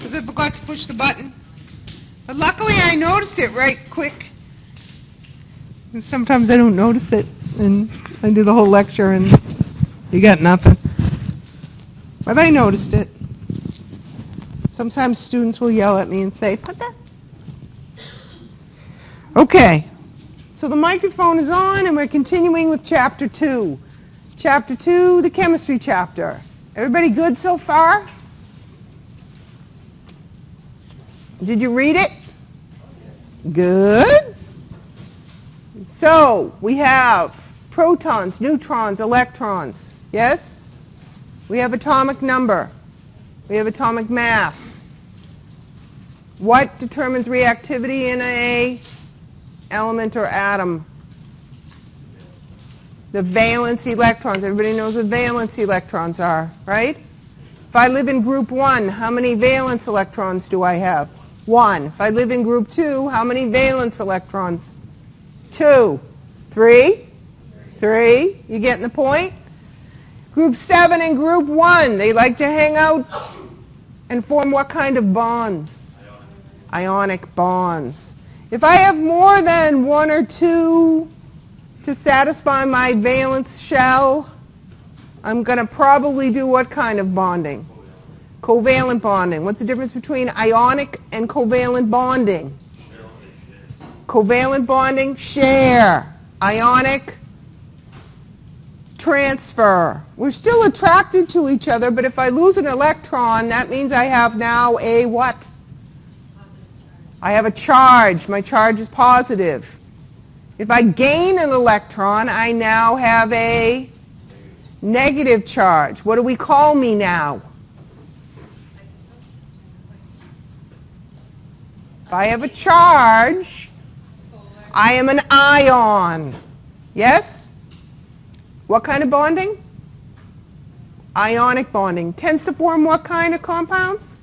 because I forgot to push the button. But luckily I noticed it right quick. And sometimes I don't notice it, and I do the whole lecture and you got nothing. But I noticed it. Sometimes students will yell at me and say, put that. Okay, so the microphone is on and we're continuing with Chapter 2. Chapter 2, the chemistry chapter. Everybody good so far? Did you read it? Good. So we have protons, neutrons, electrons. Yes? We have atomic number. We have atomic mass. What determines reactivity in an element or atom? The valence electrons. Everybody knows what valence electrons are, right? If I live in group 1, how many valence electrons do I have? 1. If I live in group 2, how many valence electrons? 2. 3? 3. You getting the point? Group 7 and group 1, they like to hang out and form what kind of bonds? Ionic bonds. If I have more than 1 or 2 to satisfy my valence shell, I'm going to probably do what kind of bonding? Covalent bonding. What's the difference between ionic and covalent bonding? Covalent bonding, share. Ionic, transfer. We're still attracted to each other, but if I lose an electron, that means I have now a what? I have a charge. My charge is positive. If I gain an electron, I now have a negative charge. What do we call me now? If I have a charge, I am an ion. Yes? What kind of bonding? Ionic bonding. Tends to form what kind of compounds?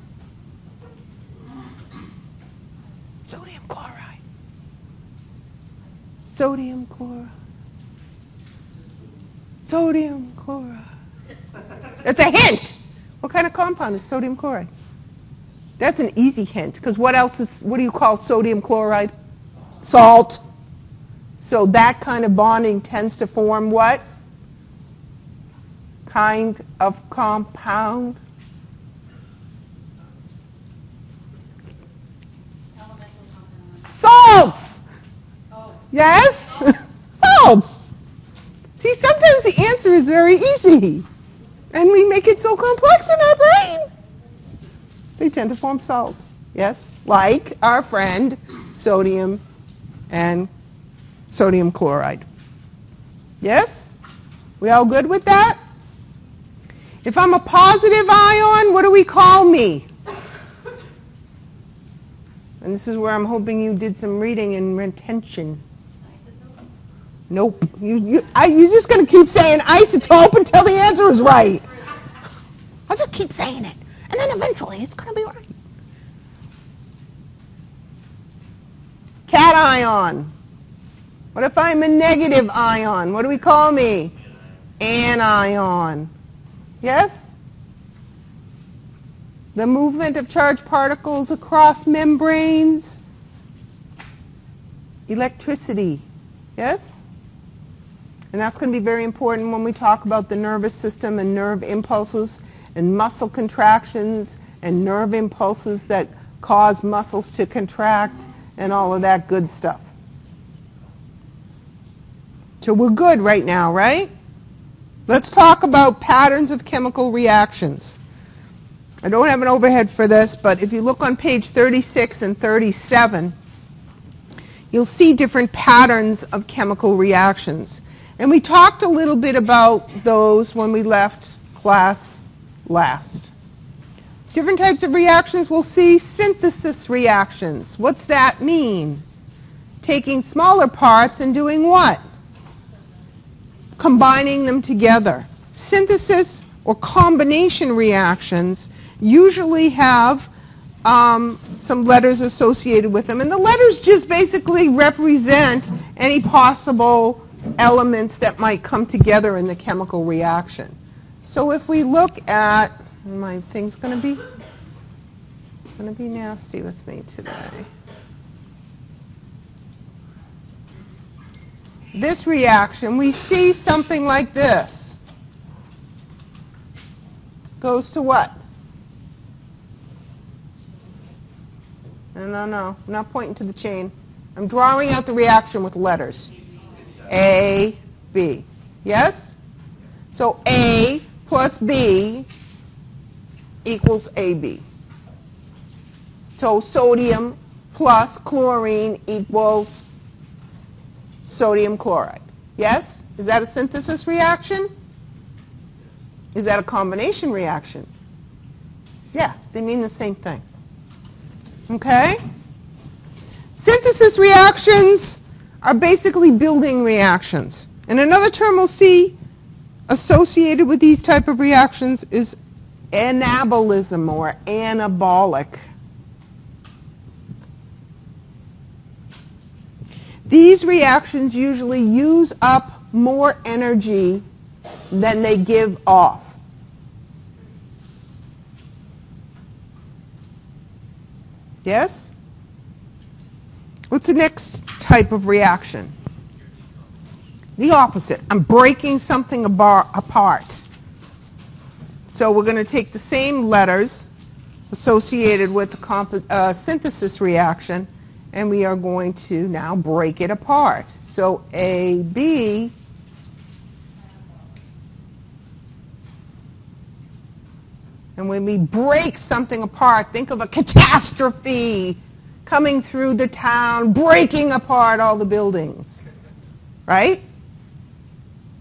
Sodium chloride. Sodium chloride. Sodium chloride. That's a hint. What kind of compound is sodium chloride? That's an easy hint, because what do you call sodium chloride? Salt. So that kind of bonding tends to form what kind of compound? Salts! Yes? Salts! See, sometimes the answer is very easy, and we make it so complex in our brain. They tend to form salts, yes? Like our friend sodium and sodium chloride. Yes? We all good with that? If I'm a positive ion, what do we call me? And this is where I'm hoping you did some reading and retention. Nope. You're just going to keep saying isotope until the answer is right. I'll just keep saying it. And then eventually it's going to be right. Cation. What if I'm a negative ion? What do we call me? Anion. Yes? The movement of charged particles across membranes. Electricity. Yes? And that's going to be very important when we talk about the nervous system and nerve impulses and muscle contractions and nerve impulses that cause muscles to contract and all of that good stuff. So we're good right now, right? Let's talk about patterns of chemical reactions. I don't have an overhead for this, but if you look on page 36 and 37, you'll see different patterns of chemical reactions. And we talked a little bit about those when we left class last. Different types of reactions, we'll see synthesis reactions. What's that mean? Taking smaller parts and doing what? Combining them together. Synthesis or combination reactions usually have some letters associated with them. And the letters just basically represent any possible elements that might come together in the chemical reaction. So if we look at, my thing's going to be? Going to be nasty with me today. This reaction, we see something like this. Goes to what? No, I'm not pointing to the chain. I'm drawing out the reaction with letters. A, B. Yes? So A plus B equals AB. So sodium plus chlorine equals sodium chloride. Yes? Is that a synthesis reaction? Is that a combination reaction? Yeah, they mean the same thing. Okay? Synthesis reactions are basically building reactions. And another term we'll see associated with these type of reactions is anabolism or anabolic. These reactions usually use up more energy than they give off. Yes? What's the next type of reaction? The opposite. I'm breaking something apart. So we're going to take the same letters associated with the synthesis reaction, and we are going to now break it apart. So AB and when we break something apart, think of a catastrophe coming through the town, breaking apart all the buildings. Right?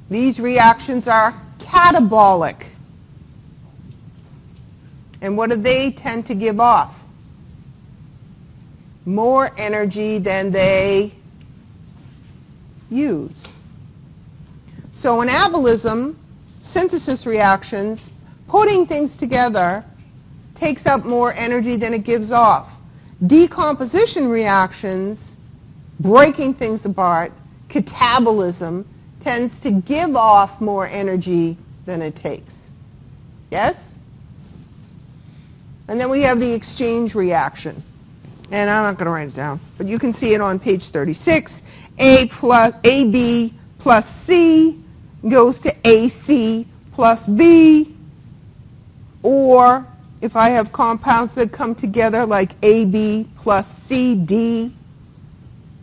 These reactions are catabolic. And what do they tend to give off? More energy than they use. So in anabolism, synthesis reactions, putting things together takes up more energy than it gives off. Decomposition reactions, breaking things apart, catabolism, tends to give off more energy than it takes. Yes? And then we have the exchange reaction. And I'm not going to write it down, but you can see it on page 36. AB plus C goes to AC plus B. Or if I have compounds that come together like AB plus CD,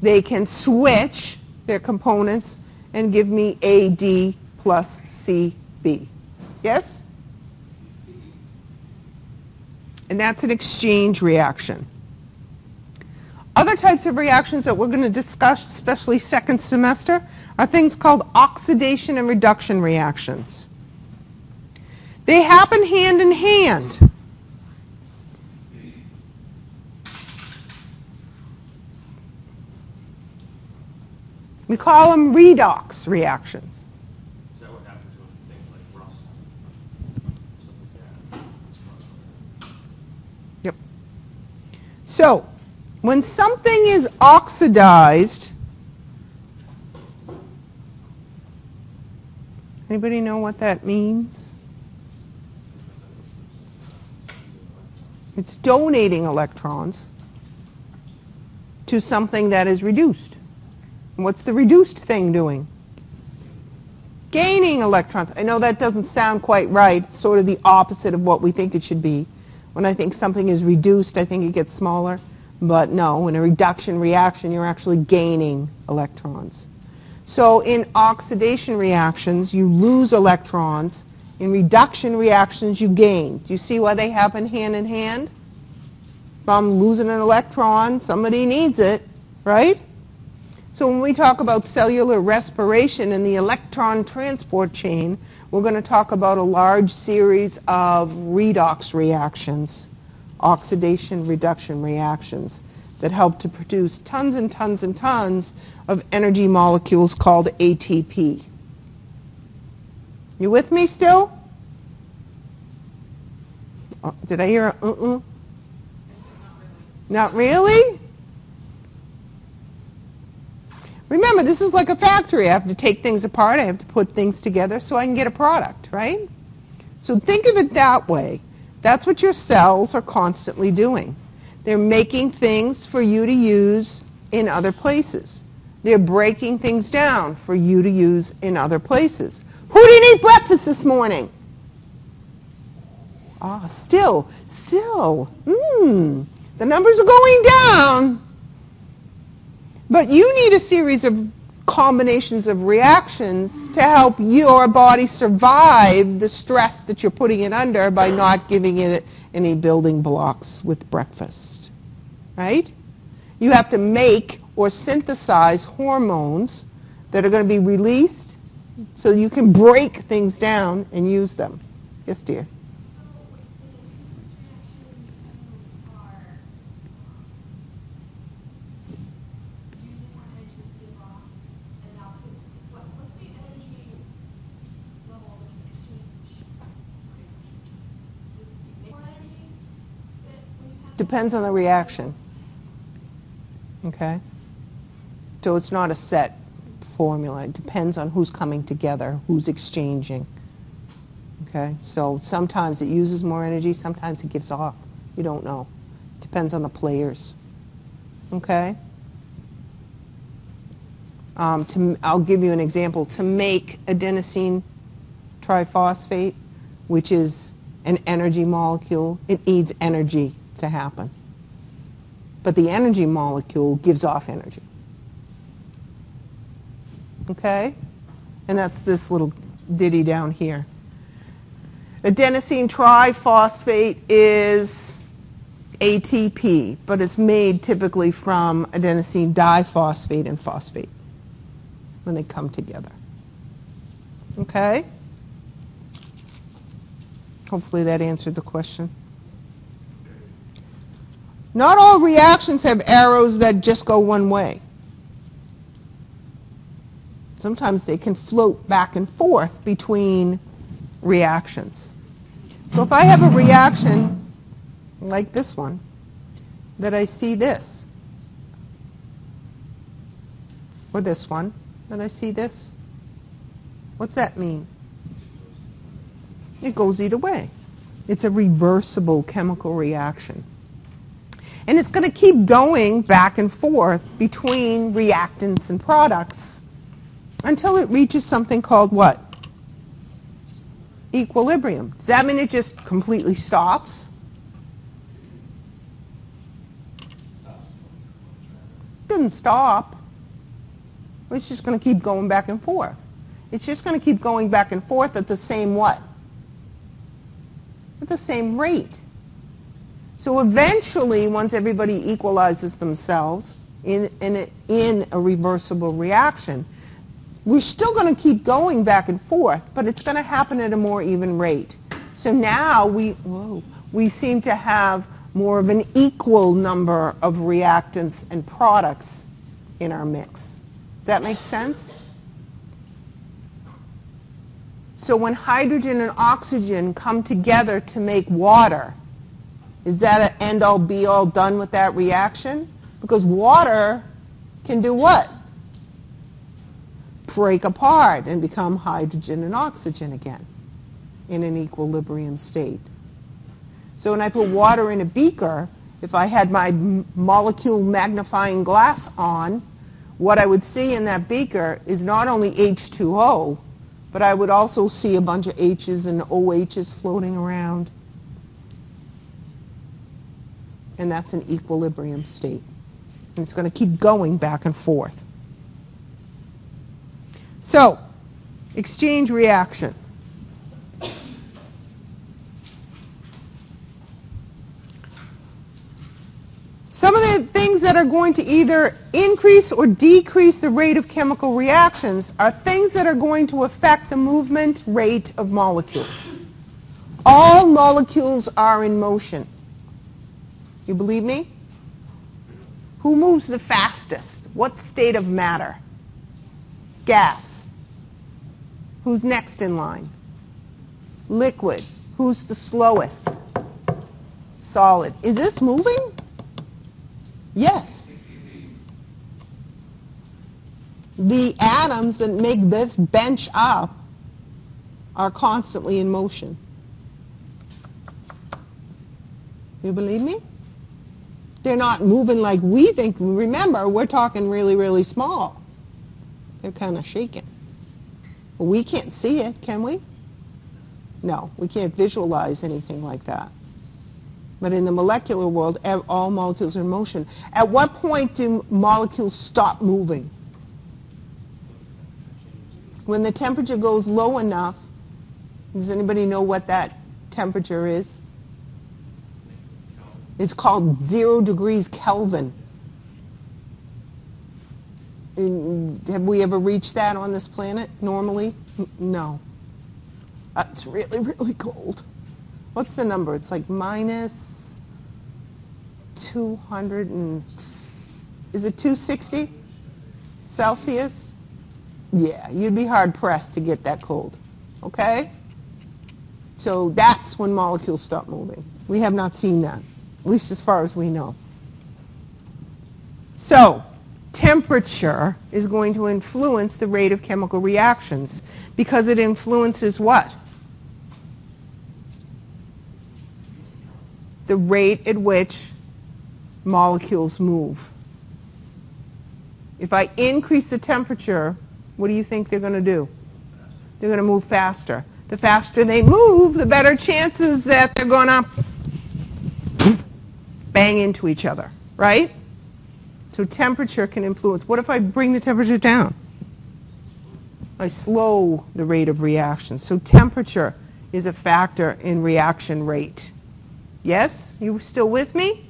they can switch their components and give me AD plus CB. Yes? And that's an exchange reaction. Other types of reactions that we're going to discuss, especially second semester, are things called oxidation and reduction reactions. They happen hand in hand. We call them redox reactions. Is that what happens when things like rust? Something like that? Yep. So, when something is oxidized, anybody know what that means? It's donating electrons to something that is reduced. And what's the reduced thing doing? Gaining electrons. I know that doesn't sound quite right. It's sort of the opposite of what we think it should be. When I think something is reduced, I think it gets smaller. But no, in a reduction reaction, you're actually gaining electrons. So in oxidation reactions, you lose electrons. In reduction reactions, you gain. Do you see why they happen hand in hand? If I'm losing an electron, somebody needs it, right? So when we talk about cellular respiration in the electron transport chain, we're going to talk about a large series of redox reactions, oxidation reduction reactions, that help to produce tons and tons and tons of energy molecules called ATP. You with me still? Oh, did I hear a Not really? Remember, this is like a factory. I have to take things apart. I have to put things together so I can get a product, right? So think of it that way. That's what your cells are constantly doing. They're making things for you to use in other places. They're breaking things down for you to use in other places. Who didn't eat breakfast this morning? Ah, still. The numbers are going down. But you need a series of combinations of reactions to help your body survive the stress that you're putting it under by not giving it any building blocks with breakfast. Right? You have to make or synthesize hormones that are going to be released so you can break things down and use them. Yes, dear? So, using more energy to give off, and opposite, what's the energy level that you exchange? Do you make more energy when you have Depends on the reaction. Okay? So it's not a set formula. It depends on who's coming together, who's exchanging. Okay? So sometimes it uses more energy, sometimes it gives off. You don't know. Depends on the players. Okay? I'll give you an example. To make adenosine triphosphate, which is an energy molecule, it needs energy to happen. But the energy molecule gives off energy. Okay? And that's this little ditty down here. Adenosine triphosphate is ATP, but it's made typically from adenosine diphosphate and phosphate when they come together. Okay? Hopefully that answered the question. Not all reactions have arrows that just go one way. Sometimes they can float back and forth between reactions. So if I have a reaction like this one, that I see this, or this one, that I see this, what's that mean? It goes either way. It's a reversible chemical reaction. And it's going to keep going back and forth between reactants and products until it reaches something called what? Equilibrium. Does that mean it just completely stops? It doesn't stop. It's just going to keep going back and forth. It's just going to keep going back and forth at the same what? At the same rate. So eventually, once everybody equalizes themselves in a reversible reaction, we're still going to keep going back and forth, but it's going to happen at a more even rate. So now we seem to have more of an equal number of reactants and products in our mix. Does that make sense? So when hydrogen and oxygen come together to make water, is that an end-all be-all done with that reaction? Because water can do what? Break apart and become hydrogen and oxygen again in an equilibrium state. So when I put water in a beaker, if I had my molecule magnifying glass on, what I would see in that beaker is not only H2O, but I would also see a bunch of H's and OH's floating around. And that's an equilibrium state. And it's going to keep going back and forth. So, exchange reaction. Some of the things that are going to either increase or decrease the rate of chemical reactions are things that are going to affect the movement rate of molecules. All molecules are in motion. You believe me? Who moves the fastest? What state of matter? Gas. Who's next in line? Liquid. Who's the slowest? Solid. Is this moving? Yes. The atoms that make this bench up are constantly in motion. You believe me? They're not moving like we think. Remember, we're talking really, really small. They're kind of shaking. But we can't see it, can we? No, we can't visualize anything like that. But in the molecular world, all molecules are in motion. At what point do molecules stop moving? When the temperature goes low enough. Does anybody know what that temperature is? It's called 0 degrees Kelvin. Have we ever reached that on this planet normally? No. It's really, really cold. What's the number? It's like minus 200 and... Is it 260 Celsius? Yeah, you'd be hard-pressed to get that cold. Okay? So that's when molecules stop moving. We have not seen that, at least as far as we know. So temperature is going to influence the rate of chemical reactions because it influences what? The rate at which molecules move. If I increase the temperature, what do you think they're going to do? They're going to move faster. The faster they move, the better chances that they're going to bang into each other, right? So temperature can influence. What if I bring the temperature down? I slow the rate of reaction. So temperature is a factor in reaction rate. Yes? You still with me?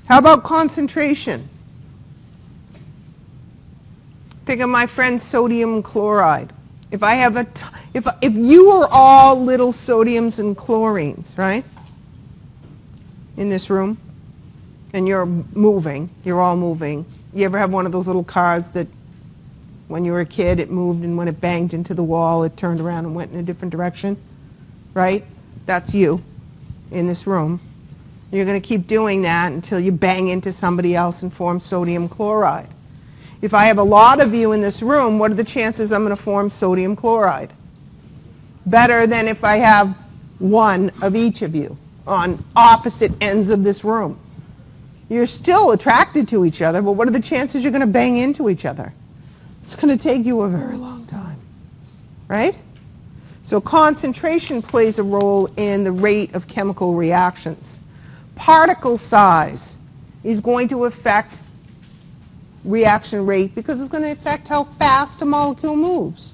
How about concentration? Think of my friend sodium chloride. If I have if you are all little sodiums and chlorines, right? In this room, and you're moving, you're all moving. You ever have one of those little cars that when you were a kid it moved and when it banged into the wall it turned around and went in a different direction? Right? That's you in this room. You're going to keep doing that until you bang into somebody else and form sodium chloride. If I have a lot of you in this room, what are the chances I'm going to form sodium chloride? Better than if I have one of each of you on opposite ends of this room. You're still attracted to each other, but what are the chances you're going to bang into each other? It's going to take you a very long time, right? So concentration plays a role in the rate of chemical reactions. Particle size is going to affect reaction rate because it's going to affect how fast a molecule moves.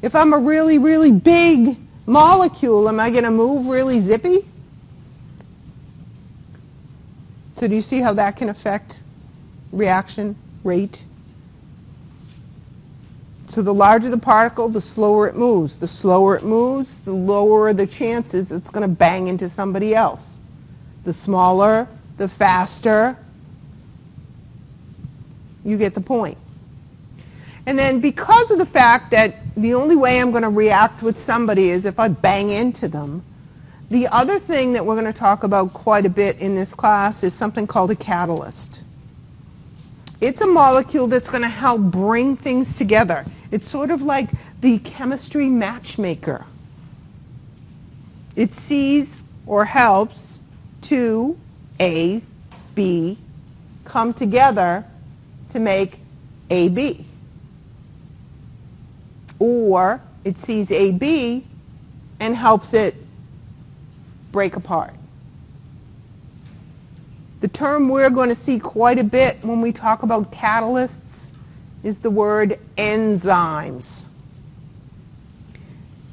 If I'm a really, really big molecule, am I going to move really zippy? So do you see how that can affect reaction rate? So the larger the particle, the slower it moves. The slower it moves, the lower the chances it's going to bang into somebody else. The smaller, the faster. You get the point. And then because of the fact that the only way I'm going to react with somebody is if I bang into them, the other thing that we're going to talk about quite a bit in this class is something called a catalyst. It's a molecule that's going to help bring things together. It's sort of like the chemistry matchmaker. It sees or helps two, A, B, come together to make AB. Or it sees AB and helps it break apart. The term we're going to see quite a bit when we talk about catalysts is the word enzymes.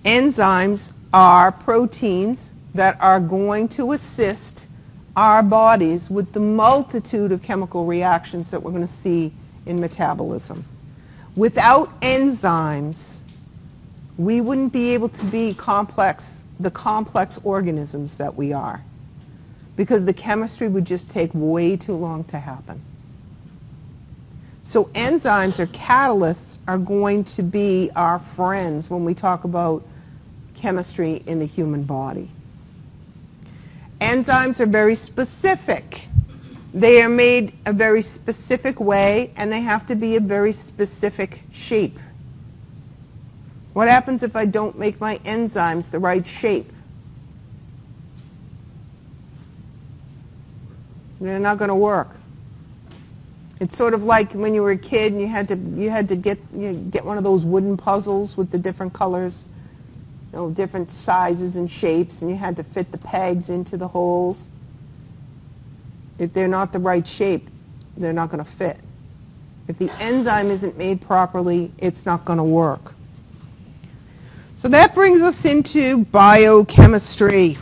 Enzymes are proteins that are going to assist our bodies with the multitude of chemical reactions that we're going to see in metabolism. Without enzymes, we wouldn't be able to be the complex organisms that we are, because the chemistry would just take way too long to happen. So enzymes or catalysts are going to be our friends when we talk about chemistry in the human body. Enzymes are very specific. They are made a very specific way, and they have to be a very specific shape. What happens if I don't make my enzymes the right shape? They're not going to work. It's sort of like when you were a kid and you had to get one of those wooden puzzles with the different colors, different sizes and shapes, and you had to fit the pegs into the holes. If they're not the right shape, they're not going to fit. If the enzyme isn't made properly, it's not going to work. So that brings us into biochemistry.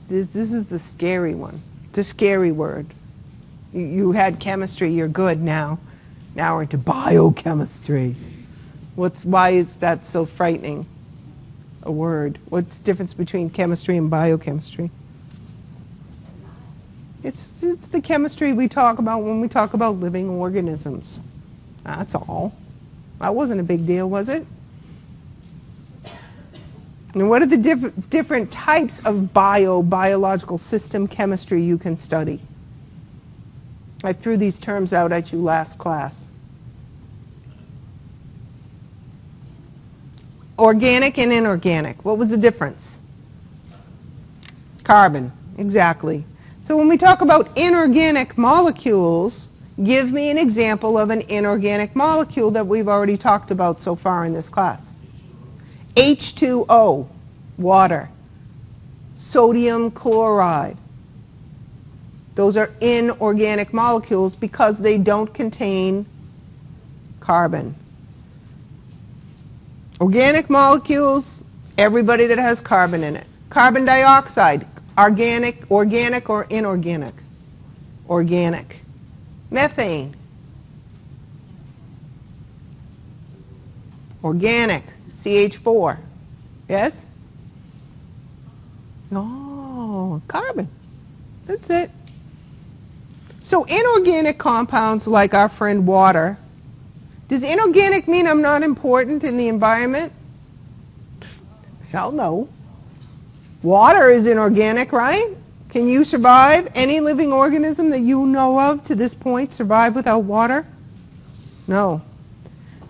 This is the scary one, the scary word. You had chemistry, you're good now. Now we're into biochemistry. Why is that so frightening, a word? What's the difference between chemistry and biochemistry? It's the chemistry we talk about when we talk about living organisms. That's all. That wasn't a big deal, was it? And what are the different types of biological system chemistry you can study? I threw these terms out at you last class. Organic and inorganic. What was the difference? Carbon, exactly. So when we talk about inorganic molecules, give me an example of an inorganic molecule that we've already talked about so far in this class. H2O, water. Sodium chloride. Those are inorganic molecules because they don't contain carbon. Organic molecules, everybody that has carbon in it. Carbon dioxide, organic or inorganic? Organic. Methane. Organic, CH4. Yes? Oh, carbon. That's it. So inorganic compounds like our friend water. Does inorganic mean I'm not important in the environment? Hell no. Water is inorganic, right? Can you survive? Any living organism that you know of to this point survive without water? No.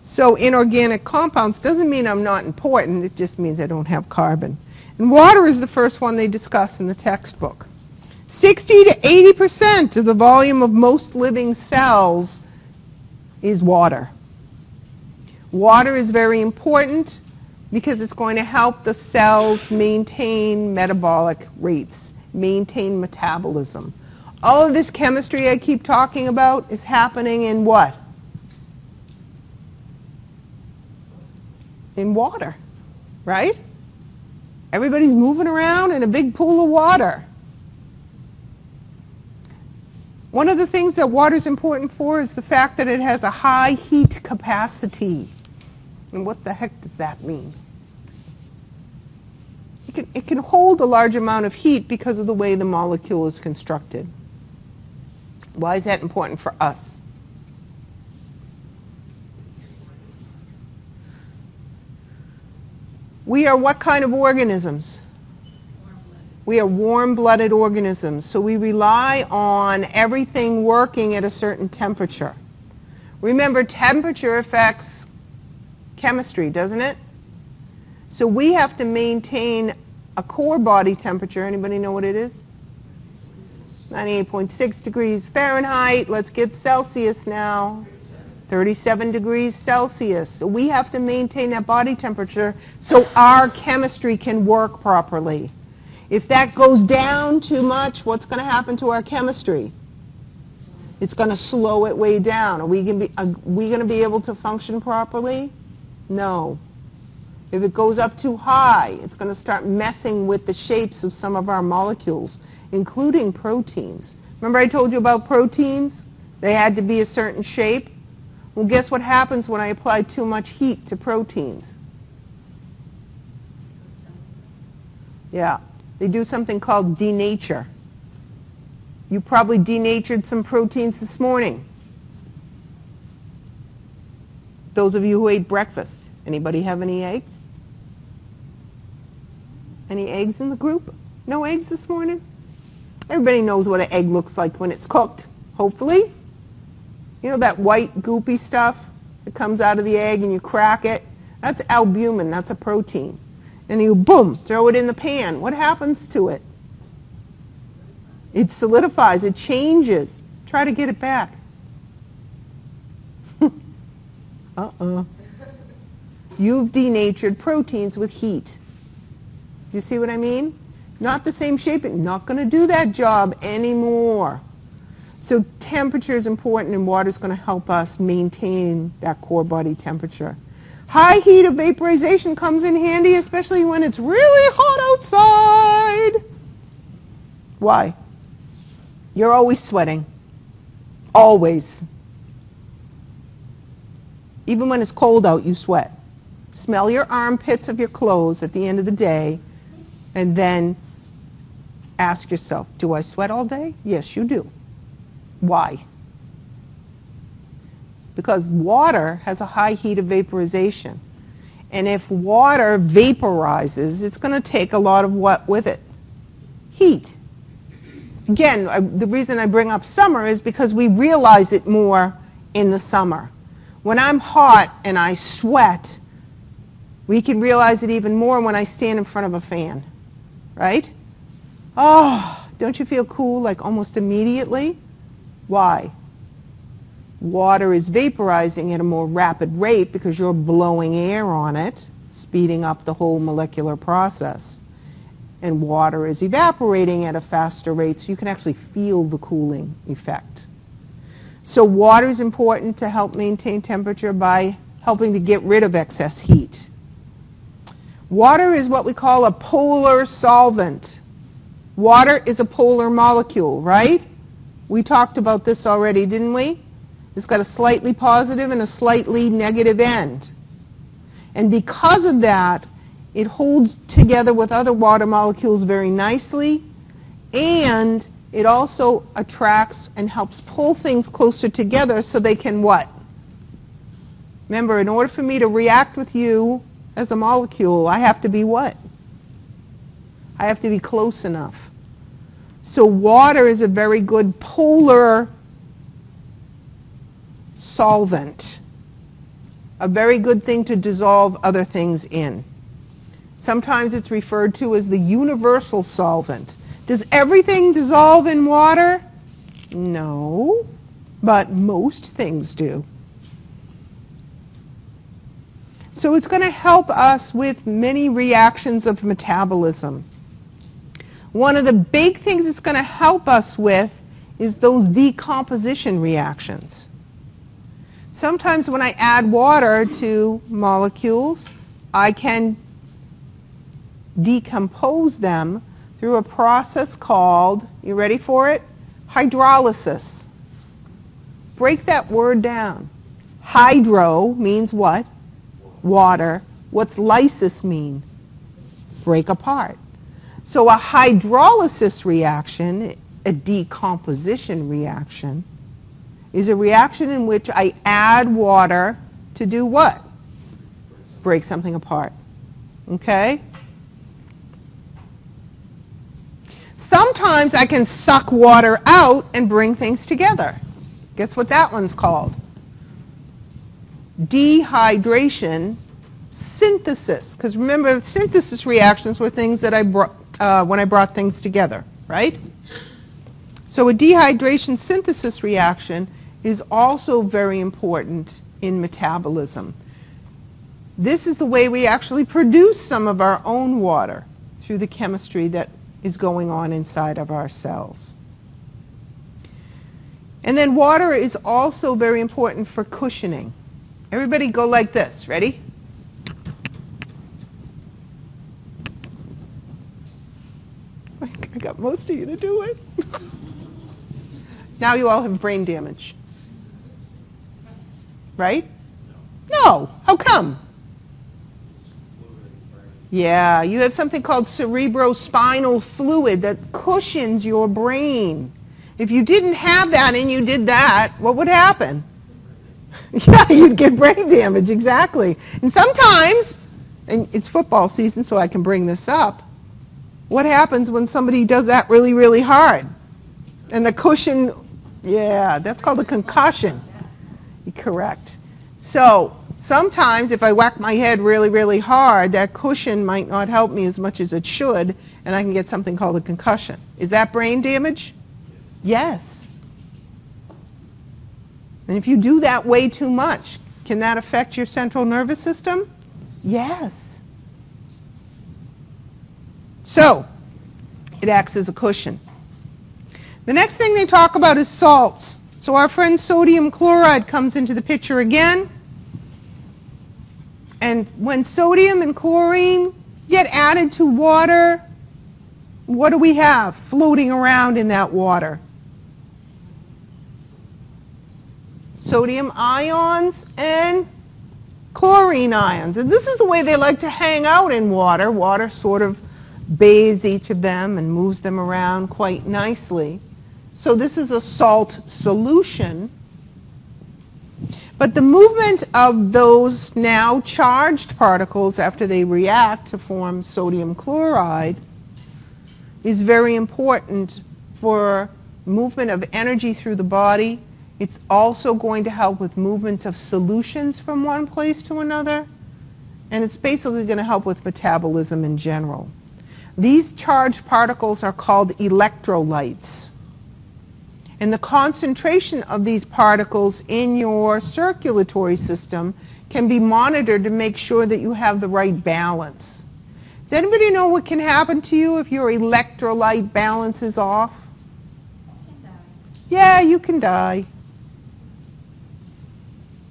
So inorganic compounds doesn't mean I'm not important. It just means I don't have carbon. And water is the first one they discuss in the textbook. 60 to 80% of the volume of most living cells is water. Water is very important because it's going to help the cells maintain metabolic rates, maintain metabolism. All of this chemistry I keep talking about is happening in what? In water, right? Everybody's moving around in a big pool of water. One of the things that water is important for is the fact that it has a high heat capacity. And what the heck does that mean? It can hold a large amount of heat because of the way the molecule is constructed. Why is that important for us? We are what kind of organisms? We are warm-blooded organisms, so we rely on everything working at a certain temperature. Remember, temperature affects chemistry, doesn't it? So we have to maintain a core body temperature. Anybody know what it is? 98.6 degrees Fahrenheit. Let's get Celsius now. 37 degrees Celsius. So we have to maintain that body temperature so our chemistry can work properly. If that goes down too much, what's going to happen to our chemistry? It's going to slow it way down. Are we going to be able to function properly? No. If it goes up too high, it's going to start messing with the shapes of some of our molecules, including proteins. Remember I told you about proteins? They had to be a certain shape. Well, guess what happens when I apply too much heat to proteins? Yeah, they do something called denature. You probably denatured some proteins this morning. Those of you who ate breakfast, anybody have any eggs? Any eggs in the group? No eggs this morning? Everybody knows what an egg looks like when it's cooked, hopefully. You know that white goopy stuff that comes out of the egg and you crack it? That's albumin, that's a protein. And you, boom, throw it in the pan. What happens to it? It solidifies, it changes. Try to get it back. You've denatured proteins with heat. Do you see what I mean? Not the same shape, not going to do that job anymore. So temperature is important, and water is going to help us maintain that core body temperature. High heat of vaporization comes in handy, especially when it's really hot outside. Why? You're always sweating. Always. Even when it's cold out, you sweat. Smell your armpits of your clothes at the end of the day, and then ask yourself, do I sweat all day? Yes, you do. Why? Because water has a high heat of vaporization. And if water vaporizes, it's going to take a lot of what with it? Heat. Again, the reason I bring up summer is because we realize it more in the summer. When I'm hot and I sweat, we can realize it even more when I stand in front of a fan, right? Oh, don't you feel cool like almost immediately? Why? Water is vaporizing at a more rapid rate because you're blowing air on it, speeding up the whole molecular process. And water is evaporating at a faster rate, so you can actually feel the cooling effect. So water is important to help maintain temperature by helping to get rid of excess heat. Water is what we call a polar solvent. Water is a polar molecule, right? We talked about this already, didn't we? It's got a slightly positive and a slightly negative end. And because of that, it holds together with other water molecules very nicely, and it also attracts and helps pull things closer together so they can what? Remember, in order for me to react with you as a molecule, I have to be what? I have to be close enough. So water is a very good polar solvent, a very good thing to dissolve other things in. Sometimes it's referred to as the universal solvent. Does everything dissolve in water? No, but most things do. So it's going to help us with many reactions of metabolism. One of the big things it's going to help us with is those decomposition reactions. Sometimes when I add water to molecules, I can decompose them through a process called, you ready for it? Hydrolysis. Break that word down. Hydro means what? Water. What's lysis mean? Break apart. So a hydrolysis reaction, a decomposition reaction, is a reaction in which I add water to do what? Break something apart. Okay? Sometimes I can suck water out and bring things together. Guess what that one's called? Dehydration synthesis. Because remember, synthesis reactions were things that I brought when I brought things together, right? So a dehydration synthesis reaction is also very important in metabolism. This is the way we actually produce some of our own water through the chemistry that is going on inside of our cells. And then water is also very important for cushioning. Everybody go like this. Ready? I got most of you to do it. Now you all have brain damage. Right? No. How come? Yeah, you have something called cerebrospinal fluid that cushions your brain. If you didn't have that and you did that, what would happen? Yeah, you'd get brain damage, exactly. And sometimes, and it's football season, so I can bring this up, what happens when somebody does that really, really hard? And the cushion, yeah, that's called a concussion. Correct. So sometimes if I whack my head really, really hard, that cushion might not help me as much as it should, and I can get something called a concussion. Is that brain damage? Yes. And if you do that way too much, can that affect your central nervous system? Yes. So, it acts as a cushion. The next thing they talk about is salts. So our friend sodium chloride comes into the picture again. And when sodium and chlorine get added to water, what do we have floating around in that water? Sodium ions and chlorine ions. And this is the way they like to hang out in water. Water sort of bathes each of them and moves them around quite nicely. So this is a salt solution. But the movement of those now charged particles after they react to form sodium chloride is very important for movement of energy through the body. It's also going to help with movement of solutions from one place to another. And it's basically going to help with metabolism in general. These charged particles are called electrolytes. And the concentration of these particles in your circulatory system can be monitored to make sure that you have the right balance. Does anybody know what can happen to you if your electrolyte balance is off? Yeah, you can die.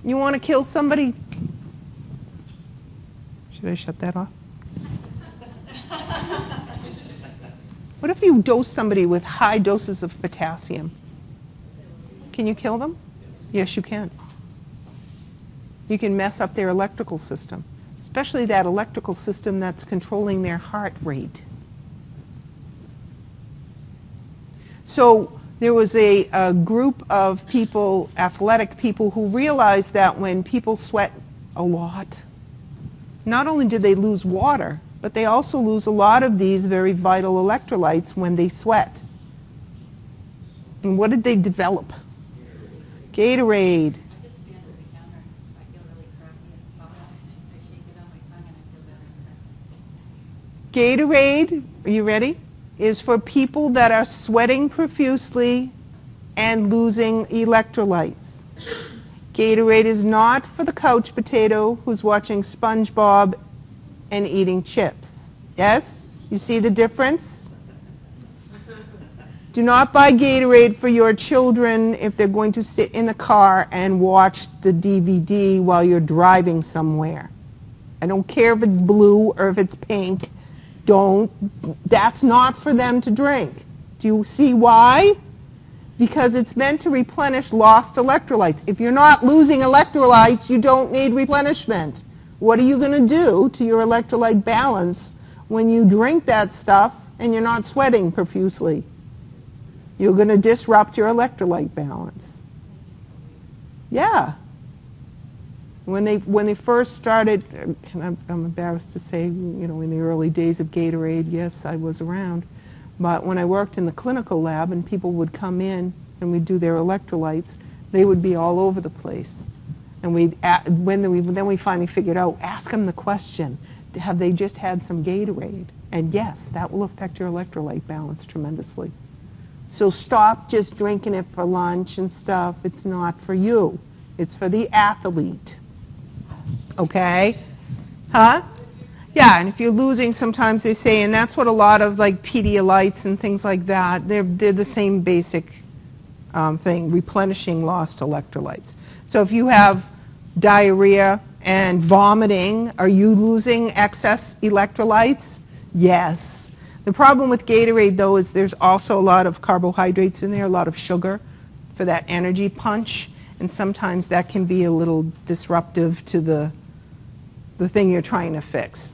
You want to kill somebody? Should I shut that off? What if you dose somebody with high doses of potassium? Can you kill them? Yes, you can. You can mess up their electrical system, especially that electrical system that's controlling their heart rate. So there was a group of people, athletic people, who realized that when people sweat a lot, not only did they lose water, but they also lose a lot of these very vital electrolytes when they sweat. And what did they develop? Gatorade. I just stand at the counter. I feel really crappy and hot. I shake it on my tongue and I feel better. Gatorade, are you ready? Is for people that are sweating profusely and losing electrolytes. Gatorade is not for the couch potato who's watching SpongeBob and eating chips. Yes? You see the difference? Do not buy Gatorade for your children if they're going to sit in the car and watch the DVD while you're driving somewhere. I don't care if it's blue or if it's pink. That's not for them to drink. Do you see why? Because it's meant to replenish lost electrolytes. If you're not losing electrolytes, you don't need replenishment. What are you going to do to your electrolyte balance when you drink that stuff and you're not sweating profusely? You're going to disrupt your electrolyte balance. Yeah. When they first started, and I'm embarrassed to say, in the early days of Gatorade, yes, I was around. But when I worked in the clinical lab and people would come in and we'd do their electrolytes, they would be all over the place. And then we finally figured out, ask them the question, have they just had some Gatorade? And yes, that will affect your electrolyte balance tremendously. So stop just drinking it for lunch and stuff. It's not for you. It's for the athlete. Okay? Huh? Yeah, and if you're losing, sometimes they say, and that's what a lot of like Pedialytes and things like that, they're the same basic thing, replenishing lost electrolytes. So if you have diarrhea and vomiting, are you losing excess electrolytes? Yes. The problem with Gatorade, though, is there's also a lot of carbohydrates in there, a lot of sugar for that energy punch, and sometimes that can be a little disruptive to the thing you're trying to fix.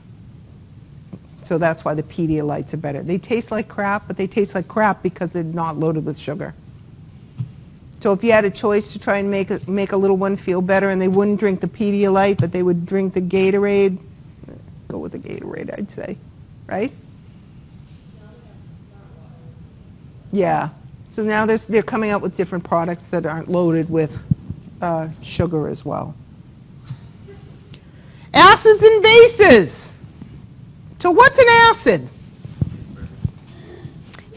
So that's why the Pedialytes are better. They taste like crap, but they taste like crap because they're not loaded with sugar. So if you had a choice to try and make a little one feel better and they wouldn't drink the Pedialyte, but they would drink the Gatorade, go with the Gatorade, I'd say. Right? Yeah. So now they're coming out with different products that aren't loaded with sugar as well. Acids and bases. So what's an acid?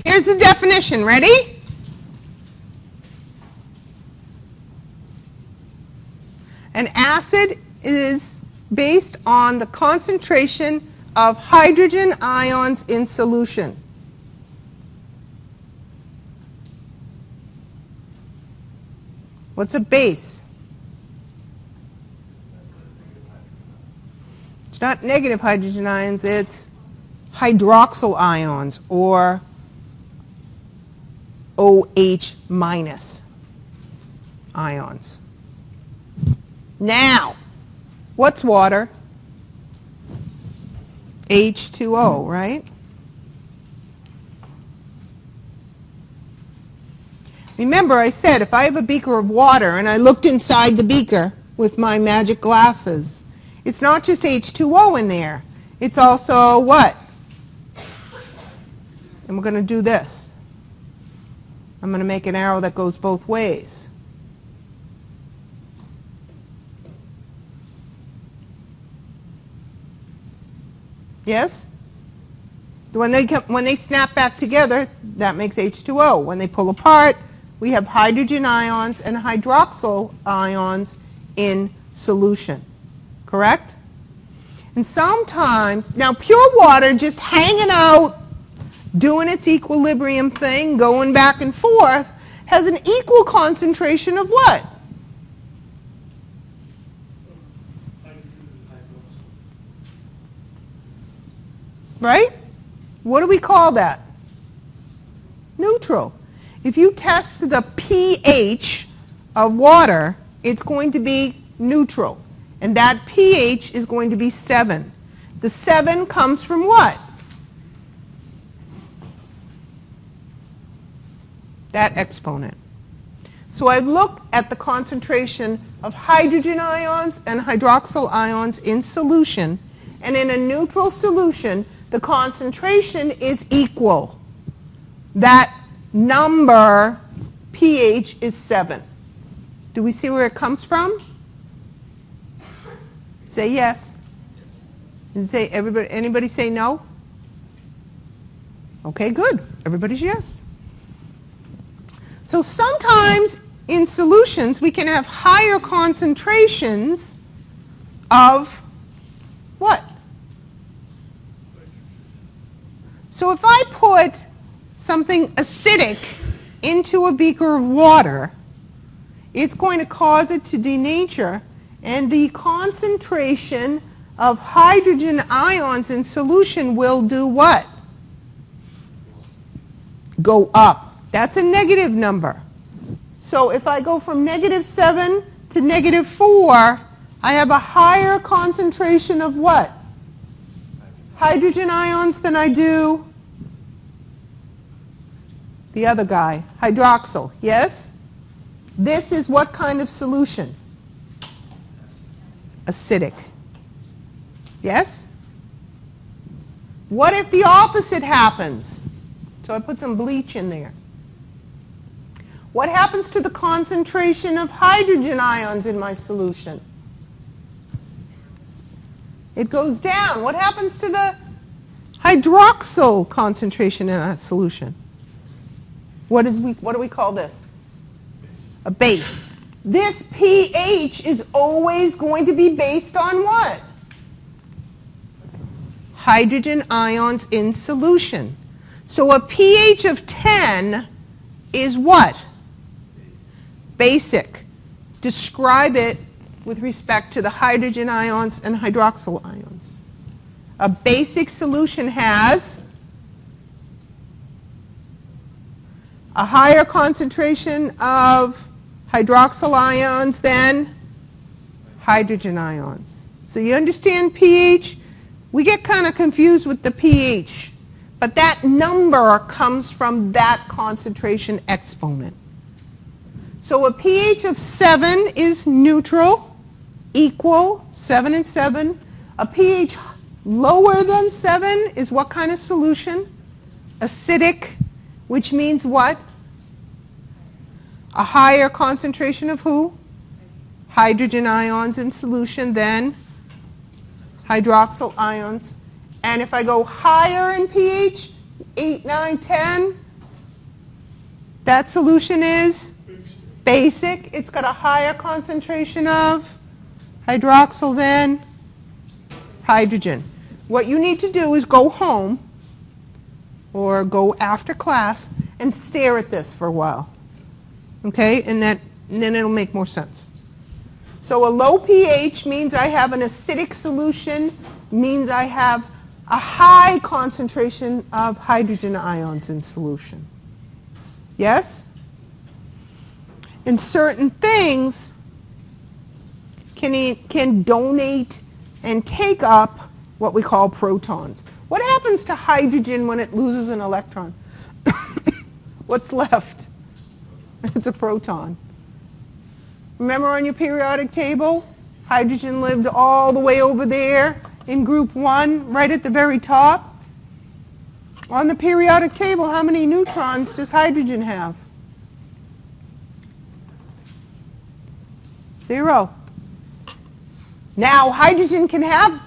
Here's the definition. Ready? acid is based on the concentration of hydrogen ions in solution. What's a base? It's not negative hydrogen ions, it's hydroxyl ions, or OH minus ions. Now, what's water? H2O, right? Remember, I said if I have a beaker of water and I looked inside the beaker with my magic glasses, it's not just H2O in there. It's also what? And we're going to do this. I'm going to make an arrow that goes both ways. Yes? When they snap back together, that makes H2O. When they pull apart, we have hydrogen ions and hydroxyl ions in solution. Correct? And sometimes, now pure water just hanging out, doing its equilibrium thing, going back and forth, has an equal concentration of what? Right? What do we call that? Neutral. If you test the pH of water, it's going to be neutral. And that pH is going to be 7. The 7 comes from what? That exponent. So I look at the concentration of hydrogen ions and hydroxyl ions in solution, and in a neutral solution, the concentration is equal. That number, pH, is 7. Do we see where it comes from? Say yes. And say everybody. Anybody say no? Okay, good. Everybody's yes. So sometimes in solutions we can have higher concentrations of what? So if I put something acidic into a beaker of water, it's going to cause it to denature, and the concentration of hydrogen ions in solution will do what? Go up. That's a negative number. So if I go from -7 to -4, I have a higher concentration of what? Hydrogen ions than I do the other guy, hydroxyl. Yes? This is what kind of solution? Acidic. Yes? What if the opposite happens? So I put some bleach in there. What happens to the concentration of hydrogen ions in my solution? It goes down. What happens to the hydroxyl concentration in that solution? What do we call this? A base. This pH is always going to be based on what? Hydrogen ions in solution. So a pH of 10 is what? Basic. Describe it with respect to the hydrogen ions and hydroxyl ions. A basic solution has a higher concentration of hydroxyl ions than hydrogen ions. So you understand pH? We get kind of confused with the pH, but that number comes from that concentration exponent. So a pH of 7 is neutral, equal, 7 and 7. A pH lower than 7 is what kind of solution? Acidic, which means what? A higher concentration of who? Hydrogen ions in solution than hydroxyl ions. And if I go higher in pH, 8, 9, 10, that solution is basic. It's got a higher concentration of hydroxyl, then hydrogen. What you need to do is go home or go after class and stare at this for a while. Okay? And then it'll make more sense. So a low pH means I have an acidic solution, means I have a high concentration of hydrogen ions in solution. Yes? And certain things can donate and take up what we call protons. What happens to hydrogen when it loses an electron? What's left? It's a proton. Remember on your periodic table, hydrogen lived all the way over there in group 1, right at the very top. On the periodic table, how many neutrons does hydrogen have? 0. Now, hydrogen can have...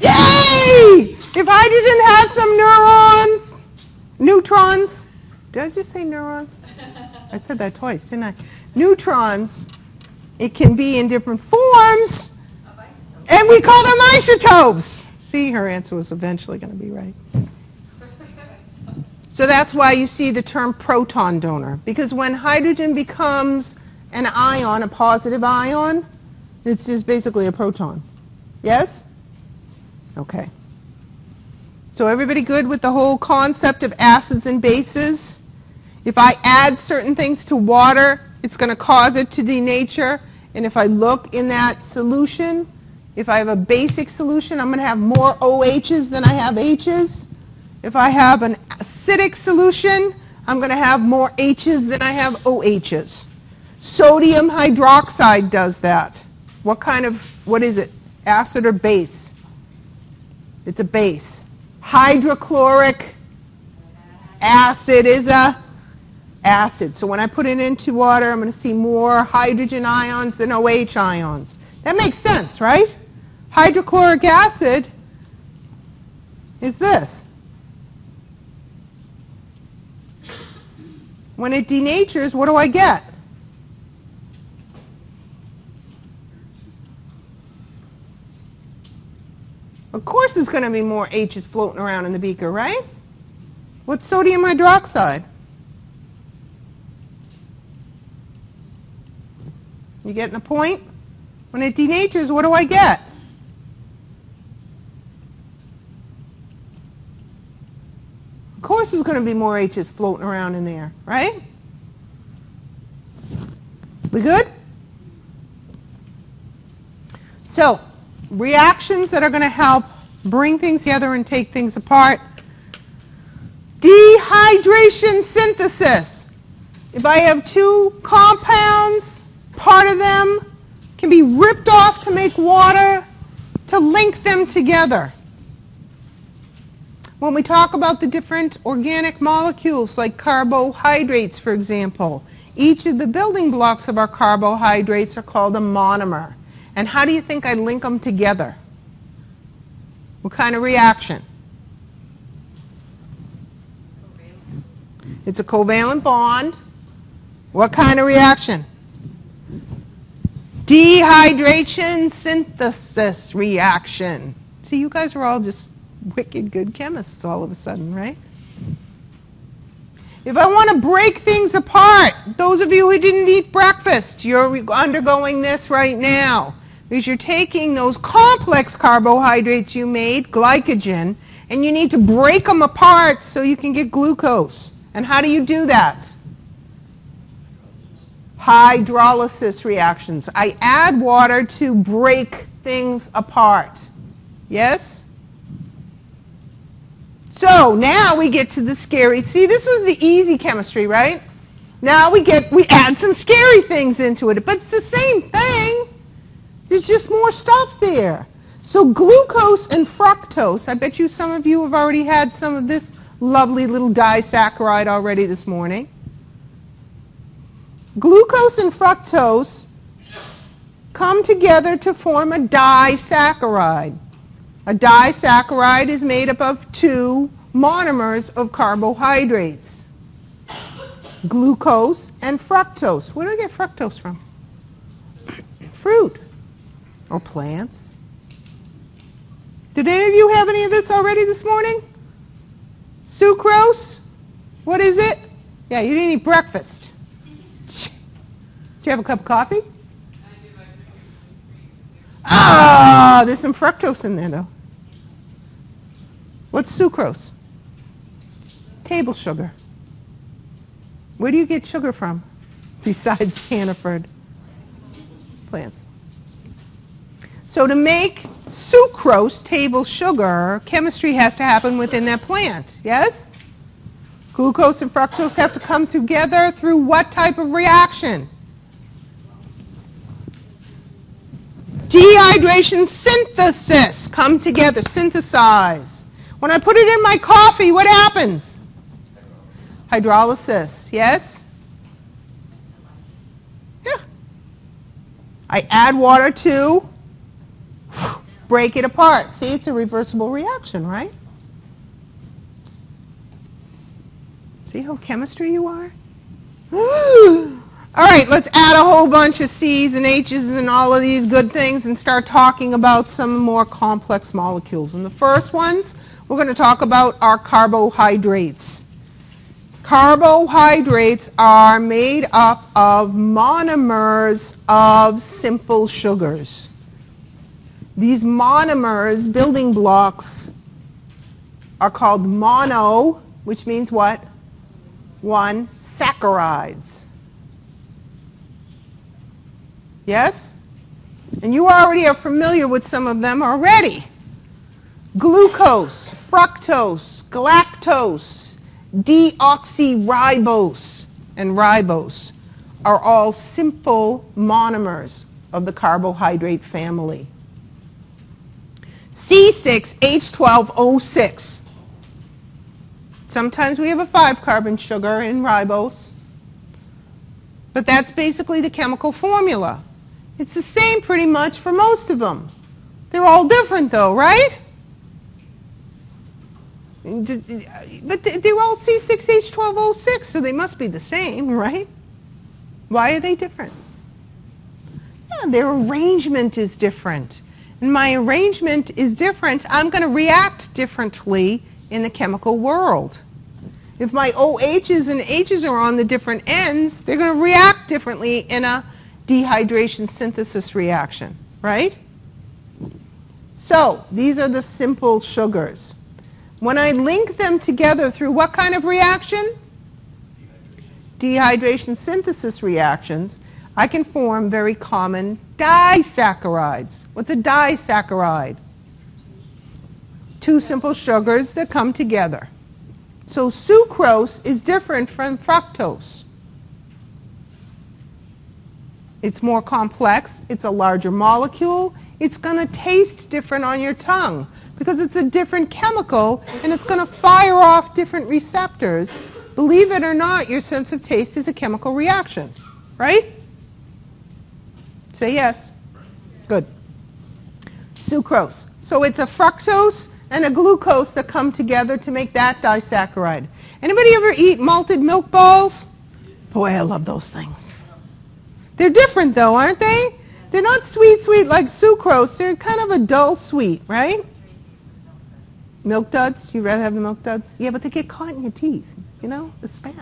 Yay! If hydrogen has some neutrons, did I just say neurons? I said that twice, didn't I? Neutrons, it can be in different forms, and we call them isotopes. See, her answer was eventually going to be right. So that's why you see the term proton donor, because when hydrogen becomes an ion, a positive ion, it's just basically a proton. Yes? Okay. So everybody good with the whole concept of acids and bases? If I add certain things to water, it's going to cause it to denature. And if I look in that solution, if I have a basic solution, I'm going to have more OHs than I have Hs. If I have an acidic solution, I'm going to have more H's than I have OHs. Sodium hydroxide does that. What is it? Acid or base? It's a base. Hydrochloric acid is a acid. So when I put it into water, I'm going to see more hydrogen ions than OH ions. That makes sense, right? Hydrochloric acid is this. When it denatures, what do I get? Of course there's going to be more H's floating around in the beaker, right? What's sodium hydroxide? You getting the point? When it denatures, what do I get? Of course there's going to be more H's floating around in there, right? We good? So, reactions that are going to help bring things together and take things apart. Dehydration synthesis. If I have two compounds, part of them can be ripped off to make water to link them together. When we talk about the different organic molecules, like carbohydrates, for example, each of the building blocks of our carbohydrates are called a monomer. And how do you think I link them together? What kind of reaction? It's a covalent bond. What kind of reaction? Dehydration synthesis reaction. See, you guys are all just wicked good chemists all of a sudden, right? If I want to break things apart, those of you who didn't eat breakfast, you're undergoing this right now. Because you're taking those complex carbohydrates you made, glycogen, and you need to break them apart so you can get glucose. And how do you do that? Hydrolysis reactions. I add water to break things apart. Yes? So now we get to the scary. See, this was the easy chemistry, right? Now we add some scary things into it, but it's the same thing. There's just more stuff there. So glucose and fructose, I bet you some of you have already had some of this lovely little disaccharide already this morning. Glucose and fructose come together to form a disaccharide. A disaccharide is made up of two monomers of carbohydrates. glucose and fructose. Where do I get fructose from? Fruit or plants. Did any of you have any of this already this morning? Sucrose? What is it? Yeah, you didn't eat breakfast. Did you have a cup of coffee? Ah, there's some fructose in there though. What's sucrose? Table sugar. Where do you get sugar from besides Hannaford? Plants. So to make sucrose, table sugar, chemistry has to happen within that plant, yes? Glucose and fructose have to come together through what type of reaction? Dehydration synthesis. Come together, synthesize. When I put it in my coffee, what happens? Hydrolysis, yes? Yeah. I add water to break it apart. See, it's a reversible reaction, right? See how chemistry you are? All right, let's add a whole bunch of C's and H's and all of these good things and start talking about some more complex molecules. And the first ones we're going to talk about are carbohydrates. Carbohydrates are made up of monomers of simple sugars. These monomers, building blocks, are called mono, which means what? One, saccharides. Yes? And you already are familiar with some of them already. Glucose, fructose, galactose, deoxyribose, and ribose are all simple monomers of the carbohydrate family. C6H12O6. Sometimes we have a 5-carbon sugar in ribose, but that's basically the chemical formula. It's the same pretty much for most of them. They're all different though, right? But they're all C6H12O6, so they must be the same, right? Why are they different? Yeah, their arrangement is different. And my arrangement is different. I'm going to react differently in the chemical world. If my OHs and H's are on the different ends, they're going to react differently in a dehydration synthesis reaction, right? So these are the simple sugars. When I link them together through what kind of reaction? Dehydration synthesis reactions, I can form very common disaccharides. What's a disaccharide? Two simple sugars that come together. So sucrose is different from fructose. It's more complex, it's a larger molecule, it's going to taste different on your tongue because it's a different chemical and it's going to fire off different receptors. Believe it or not, your sense of taste is a chemical reaction, right? Say yes. Good. Sucrose. So it's a fructose and a glucose that come together to make that disaccharide. Anybody ever eat malted milk balls? Boy, I love those things. They're different though, aren't they? They're not sweet like sucrose. They're kind of a dull sweet, right? Milk duds? You'd rather have the milk duds? Yeah, but they get caught in your teeth. You know, it's bad.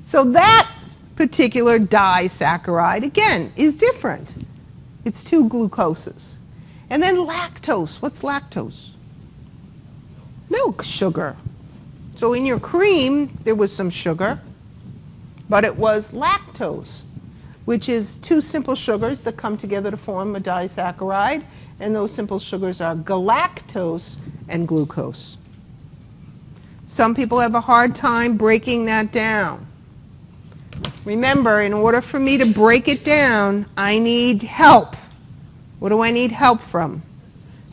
So that particular disaccharide, again, is different. It's two glucoses. And then lactose. What's lactose? Milk sugar. So in your cream, there was some sugar, but it was lactose, which is two simple sugars that come together to form a disaccharide, and those simple sugars are galactose and glucose. Some people have a hard time breaking that down. Remember, in order for me to break it down, I need help. What do I need help from?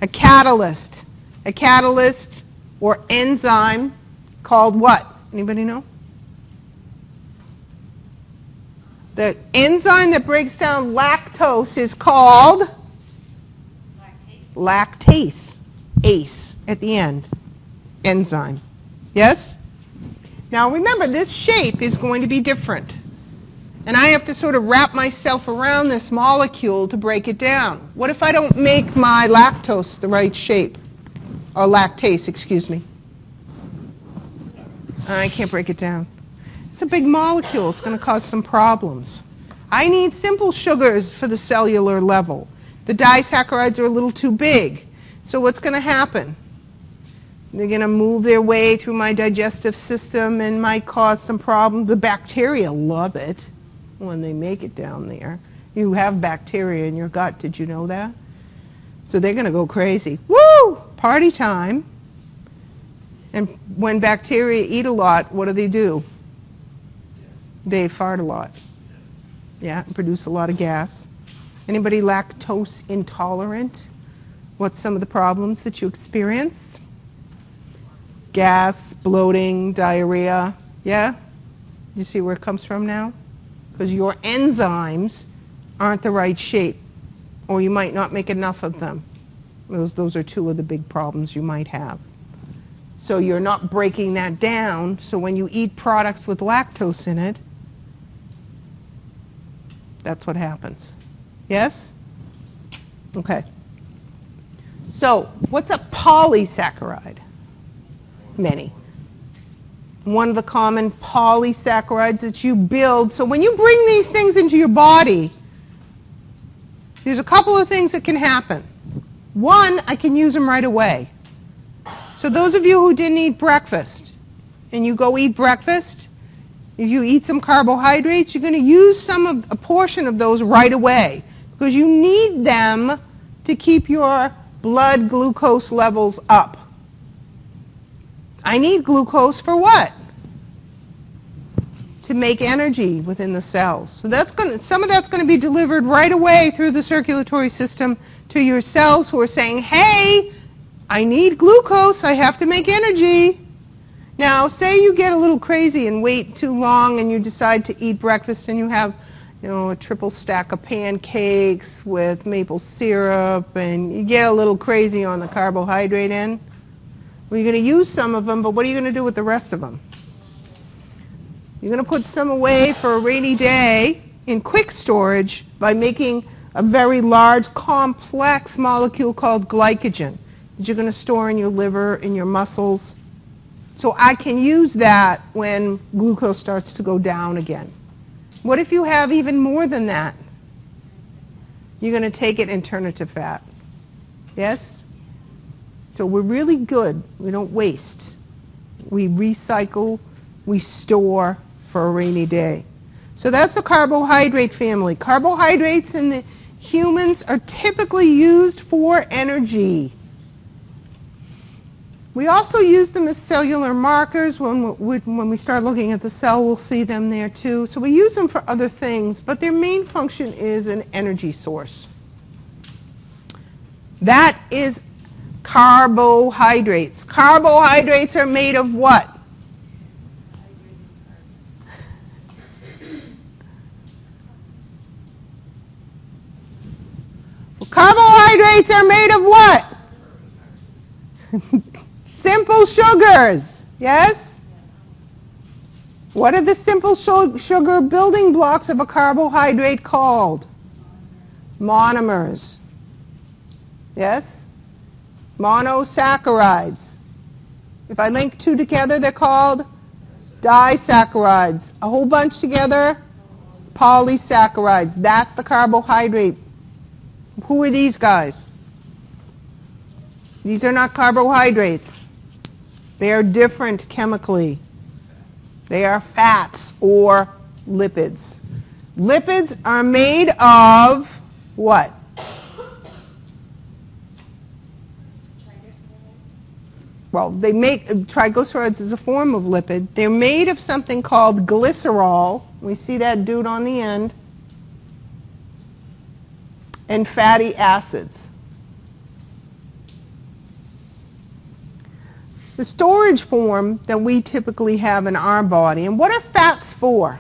A catalyst. A catalyst or enzyme called what? Anybody know? The enzyme that breaks down lactose is called? Lactase. ACE at the end. Enzyme. Yes? Now remember, this shape is going to be different. And I have to sort of wrap myself around this molecule to break it down. What if I don't make my lactose the right shape? Or lactase, excuse me. I can't break it down. It's a big molecule. It's going to cause some problems. I need simple sugars for the cellular level. The disaccharides are a little too big. So what's going to happen? They're going to move their way through my digestive system and might cause some problems. The bacteria love it when they make it down there. You have bacteria in your gut. Did you know that? So they're going to go crazy. Woo! Party time. And when bacteria eat a lot, what do? They fart a lot. Yeah, and produce a lot of gas. Anybody lactose intolerant? What's some of the problems that you experience? Gas, bloating, diarrhea. Yeah? You see where it comes from now? Because your enzymes aren't the right shape, or you might not make enough of them. Those are two of the big problems you might have. So you're not breaking that down, so when you eat products with lactose in it, that's what happens. Yes? Okay. So what's a polysaccharide? Many. One of the common polysaccharides that you build. So when you bring these things into your body, there's a couple of things that can happen. One, I can use them right away. So those of you who didn't eat breakfast, and you go eat breakfast, if you eat some carbohydrates, you're going to use a portion of those right away, because you need them to keep your blood glucose levels up. I need glucose for what? To make energy within the cells. So some of that's going to be delivered right away through the circulatory system to your cells who are saying, hey, I need glucose, I have to make energy. Now, say you get a little crazy and wait too long and you decide to eat breakfast and you have, a triple stack of pancakes with maple syrup and you get a little crazy on the carbohydrate end. Well, you're going to use some of them, but what are you going to do with the rest of them? You're going to put some away for a rainy day in quick storage by making a very large, complex molecule called glycogen that you're going to store in your liver, in your muscles. So I can use that when glucose starts to go down again. What if you have even more than that? You're going to take it and turn it to fat. Yes? So we're really good. We don't waste. We recycle, we store for a rainy day. So that's the carbohydrate family. Carbohydrates in the humans are typically used for energy. We also use them as cellular markers. When we start looking at the cell, we'll see them there too. So we use them for other things, but their main function is an energy source. That is carbohydrates. Carbohydrates are made of what? Well, carbohydrates are made of what? Simple sugars, yes? What are the simple sugar building blocks of a carbohydrate called? Monomers. Yes? Monosaccharides. If I link two together, they're called disaccharides. A whole bunch together, polysaccharides. That's the carbohydrate. Who are these guys? These are not carbohydrates. They are different chemically. They are fats or lipids. Lipids are made of what? Well, triglycerides is a form of lipid. They're made of something called glycerol. We see that dude on the end. And fatty acids. The storage form that we typically have in our body. And what are fats for?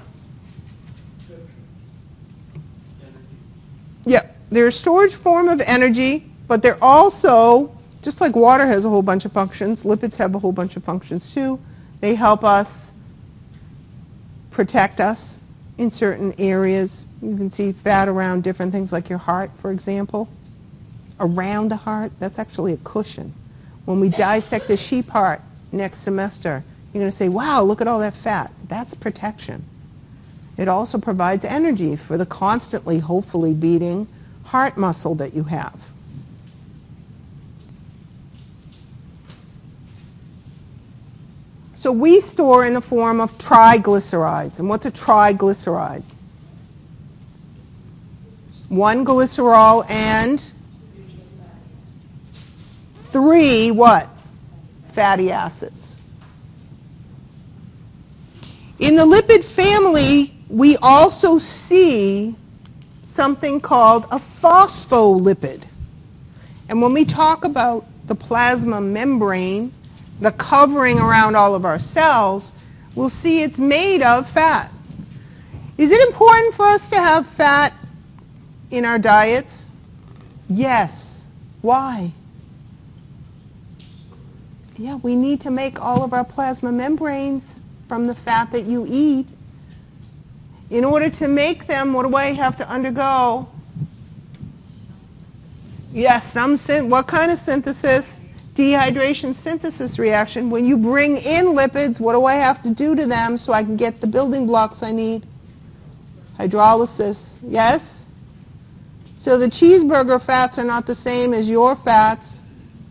Yeah, they're a storage form of energy, but they're also, just like water has a whole bunch of functions, lipids have a whole bunch of functions too. They help us protect us in certain areas. You can see fat around different things like your heart, for example. Around the heart, that's actually a cushion. When we dissect the sheep heart next semester, you're going to say, wow, look at all that fat. That's protection. It also provides energy for the constantly, hopefully, beating heart muscle that you have. So we store in the form of triglycerides. And what's a triglyceride? One glycerol and 3 what? Fatty acids. In the lipid family, we also see something called a phospholipid. And when we talk about the plasma membrane, the covering around all of our cells, we'll see it's made of fat. Is it important for us to have fat in our diets? Yes. Why? Yeah, we need to make all of our plasma membranes from the fat that you eat. In order to make them, what do I have to undergo? Yes, what kind of synthesis? Dehydration synthesis reaction. When you bring in lipids, what do I have to do to them so I can get the building blocks I need? Hydrolysis. Yes? So the cheeseburger fats are not the same as your fats.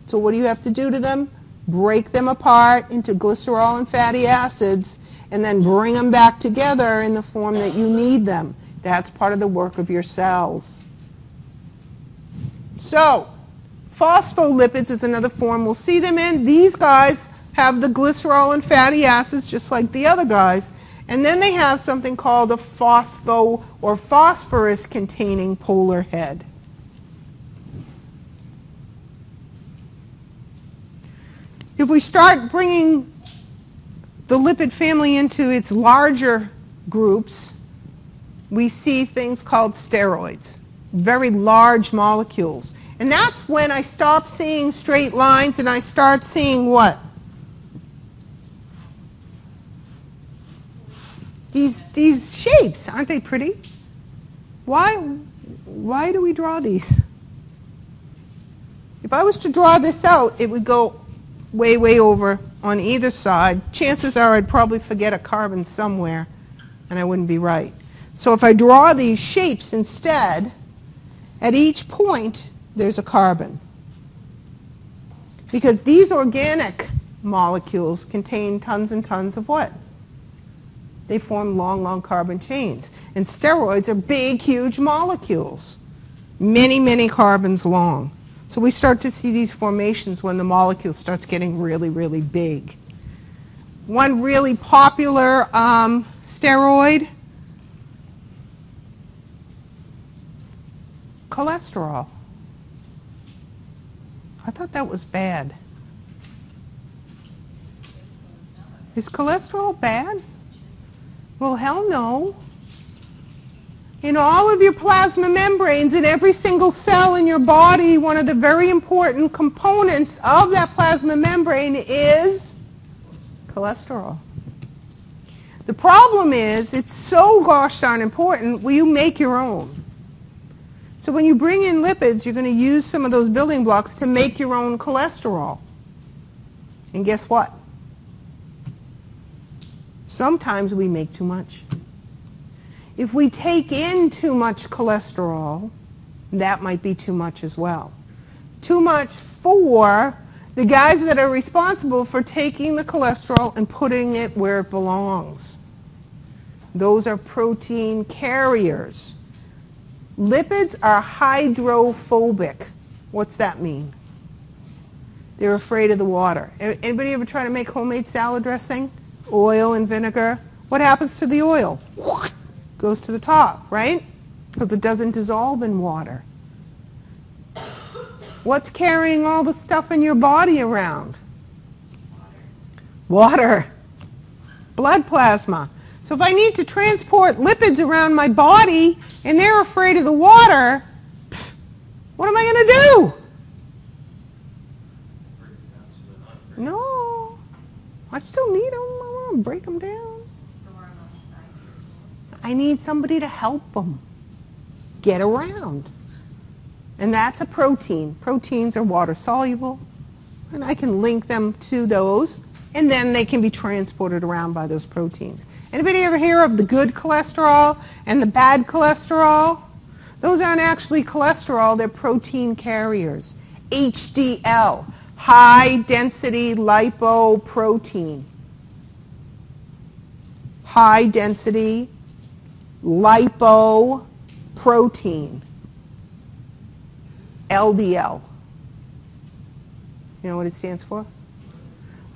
So what do you have to do to them? Break them apart into glycerol and fatty acids and then bring them back together in the form that you need them. That's part of the work of your cells. So, phospholipids is another form we'll see them in. These guys have the glycerol and fatty acids just like the other guys. And then they have something called a phospho or phosphorus containing polar head. If we start bringing the lipid family into its larger groups, we see things called steroids, very large molecules. And that's when I stop seeing straight lines and I start seeing what? These shapes, aren't they pretty? Why do we draw these? If I was to draw this out, it would go way, way over on either side. Chances are I'd probably forget a carbon somewhere, and I wouldn't be right. So if I draw these shapes instead, at each point, there's a carbon. Because these organic molecules contain tons and tons of what? They form long, long carbon chains. And steroids are big, huge molecules. Many, many carbons long. So we start to see these formations when the molecule starts getting really, really big. One really popular steroid, cholesterol. I thought that was bad. Is cholesterol bad? Well, hell no. In all of your plasma membranes, in every single cell in your body, one of the very important components of that plasma membrane is cholesterol. The problem is, it's so gosh darn important, will you make your own? So when you bring in lipids, you're going to use some of those building blocks to make your own cholesterol. And guess what? Sometimes we make too much. If we take in too much cholesterol, that might be too much as well. Too much for the guys that are responsible for taking the cholesterol and putting it where it belongs. Those are protein carriers. Lipids are hydrophobic. What's that mean? They're afraid of the water. Anybody ever try to make homemade salad dressing? Oil and vinegar. What happens to the oil? Goes to the top, right? Because it doesn't dissolve in water. What's carrying all the stuff in your body around? Water. Blood plasma. So if I need to transport lipids around my body and they're afraid of the water, what am I going to do? No. I still need them. I want to break them down. Store them on the side. I need somebody to help them get around. And that's a protein. Proteins are water soluble, and I can link them to those, and then they can be transported around by those proteins. Anybody ever hear of the good cholesterol and the bad cholesterol? Those aren't actually cholesterol, they're protein carriers. HDL, high density lipoprotein. High density lipoprotein. LDL. You know what it stands for?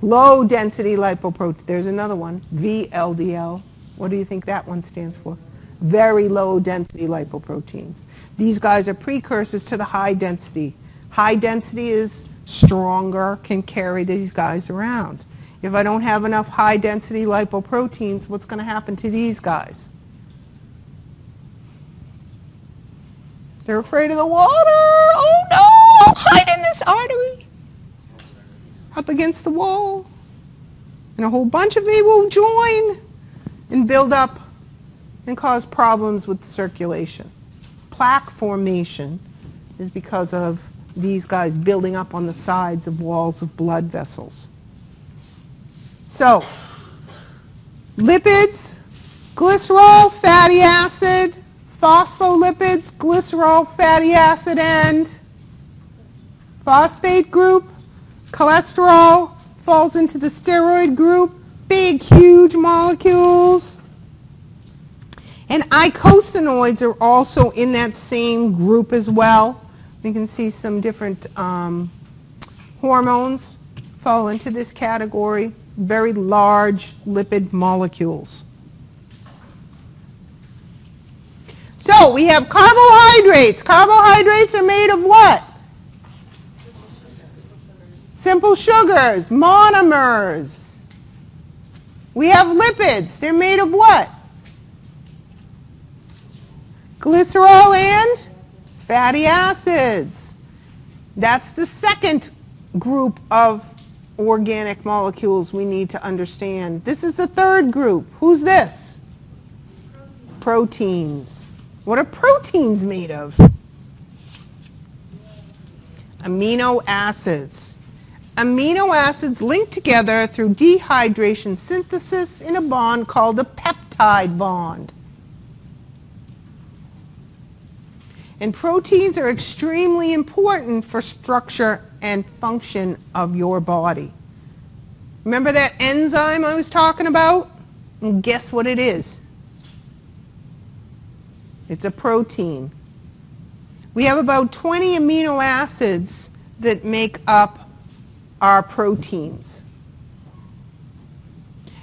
Low density lipoprotein. There's another one, VLDL. What do you think that one stands for? Very low density lipoproteins. These guys are precursors to the high density. High density is stronger, can carry these guys around. If I don't have enough high density lipoproteins, what's going to happen to these guys? They're afraid of the water. Oh no, I'll hide in this artery. Up against the wall. And a whole bunch of me will join and build up and cause problems with circulation. Plaque formation is because of these guys building up on the sides of walls of blood vessels. So, lipids, glycerol, fatty acid, phospholipids, glycerol, fatty acid, and phosphate group. Cholesterol falls into the steroid group, big, huge molecules. And eicosanoids are also in that same group as well. You can see some different hormones fall into this category, very large lipid molecules. So we have carbohydrates. Carbohydrates are made of what? Simple sugars, monomers. We have lipids. They're made of what? Glycerol and fatty acids. That's the second group of organic molecules we need to understand. This is the third group. Who's this? Proteins. What are proteins made of? Amino acids. Amino acids link together through dehydration synthesis in a bond called a peptide bond. And proteins are extremely important for structure and function of your body. Remember that enzyme I was talking about? And guess what it is? It's a protein. We have about 20 amino acids that make up our proteins.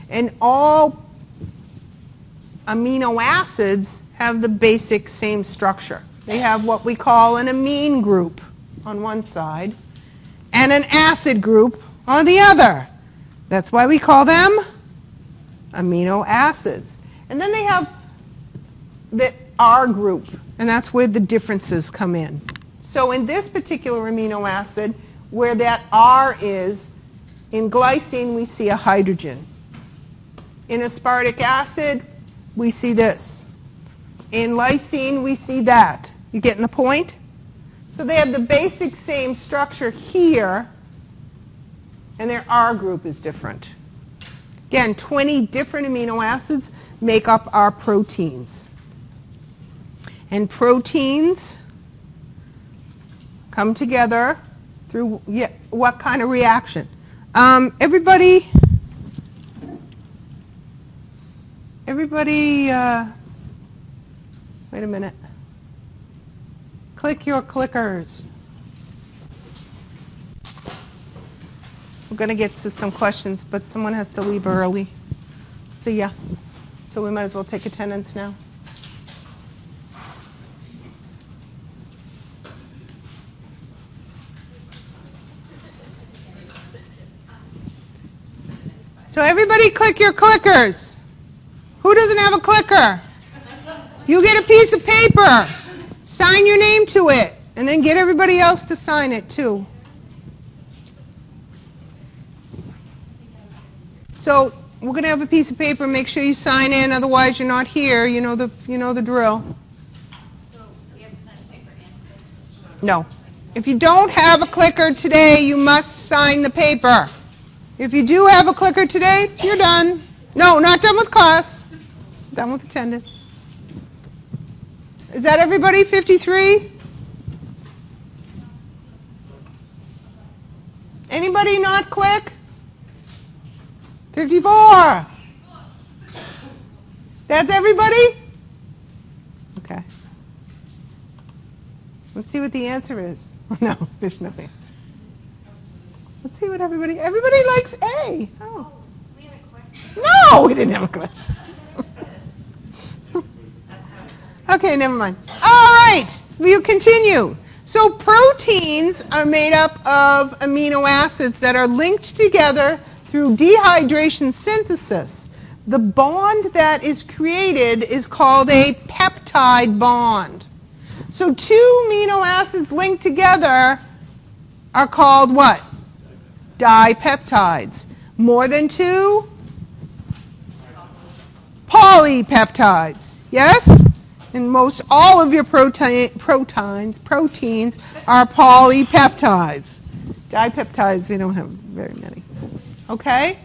And all amino acids have the basic same structure. They have what we call an amine group on one side and an acid group on the other. That's why we call them amino acids. And then they have the R group, and that's where the differences come in. So in this particular amino acid, where that R is, in glycine we see a hydrogen. In aspartic acid, we see this. In lysine, we see that. You getting the point? So they have the basic same structure here, and their R group is different. Again, 20 different amino acids make up our proteins. And proteins come together through what kind of reaction? Everybody, wait a minute. Click your clickers. We're going to get to some questions, but someone has to leave early. So yeah, so we might as well take attendance now. So everybody click your clickers. Who doesn't have a clicker? You get a piece of paper. Sign your name to it. And then get everybody else to sign it too. So we're going to have a piece of paper. Make sure you sign in, otherwise you're not here. You know the drill. So we have to sign the paper and No. If you don't have a clicker today, you must sign the paper. If you do have a clicker today, you're done. No, not done with class. Done with attendance. Is that everybody? 53? Anybody not click? 54. That's everybody? Okay. Let's see what the answer is. No, there's no answer. Let's see what everybody likes A. Oh. we had a question. No, we didn't have a question. Okay, never mind. All right, we'll continue. So proteins are made up of amino acids that are linked together through dehydration synthesis. The bond that is created is called a peptide bond. So two amino acids linked together are called what? Dipeptides. More than two? Polypeptides. Yes? And most all of your proteins are polypeptides. Dipeptides, we don't have very many. Okay?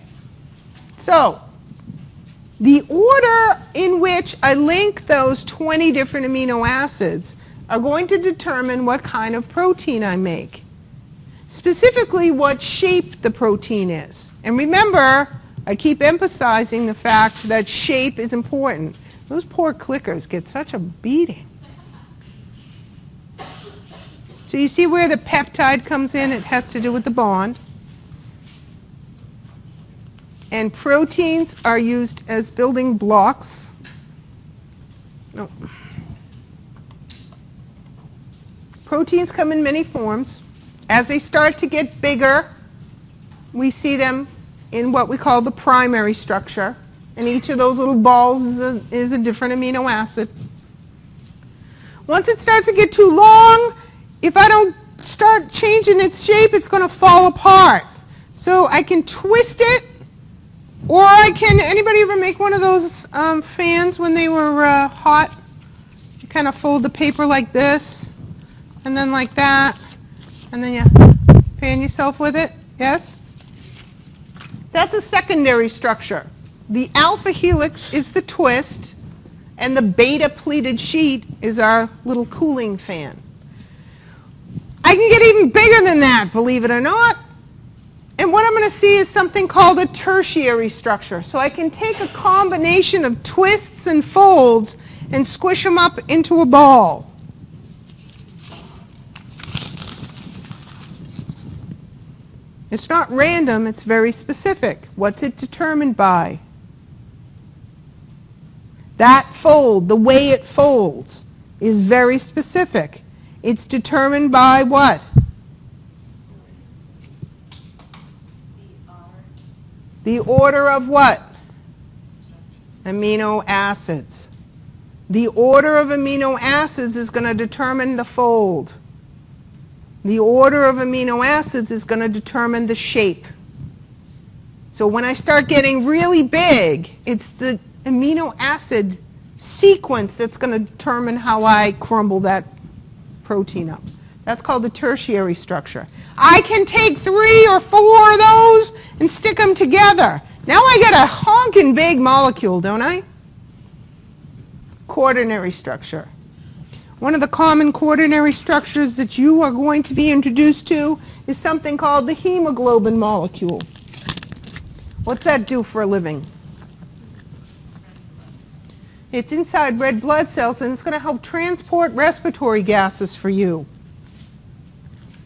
So, the order in which I link those 20 different amino acids are going to determine what kind of protein I make. Specifically, what shape the protein is. And remember, I keep emphasizing the fact that shape is important. Those poor clickers get such a beating. So you see where the peptide comes in? It has to do with the bond. And proteins are used as building blocks. No. Proteins come in many forms. As they start to get bigger, we see them in what we call the primary structure. And each of those little balls is a different amino acid. Once it starts to get too long, if I don't start changing its shape, it's going to fall apart. So I can twist it, or I can, anybody ever make one of those fans when they were hot? You kind of fold the paper like this, and then like that, and then you fan yourself with it. Yes? That's a secondary structure. The alpha helix is the twist, and the beta pleated sheet is our little cooling fan. I can get even bigger than that, believe it or not. And what I'm going to see is something called a tertiary structure. So I can take a combination of twists and folds and squish them up into a ball. It's not random, it's very specific. What's it determined by? That fold, the way it folds, is very specific. It's determined by what? The order of what? Amino acids. The order of amino acids is going to determine the fold. The order of amino acids is going to determine the shape. So when I start getting really big, it's the amino acid sequence that's going to determine how I crumble that protein up. That's called the tertiary structure. I can take 3 or 4 of those and stick them together. Now I get a honking big molecule, don't I? Quaternary structure. One of the common quaternary structures that you are going to be introduced to is something called the hemoglobin molecule. What's that do for a living? It's inside red blood cells, and it's going to help transport respiratory gases for you.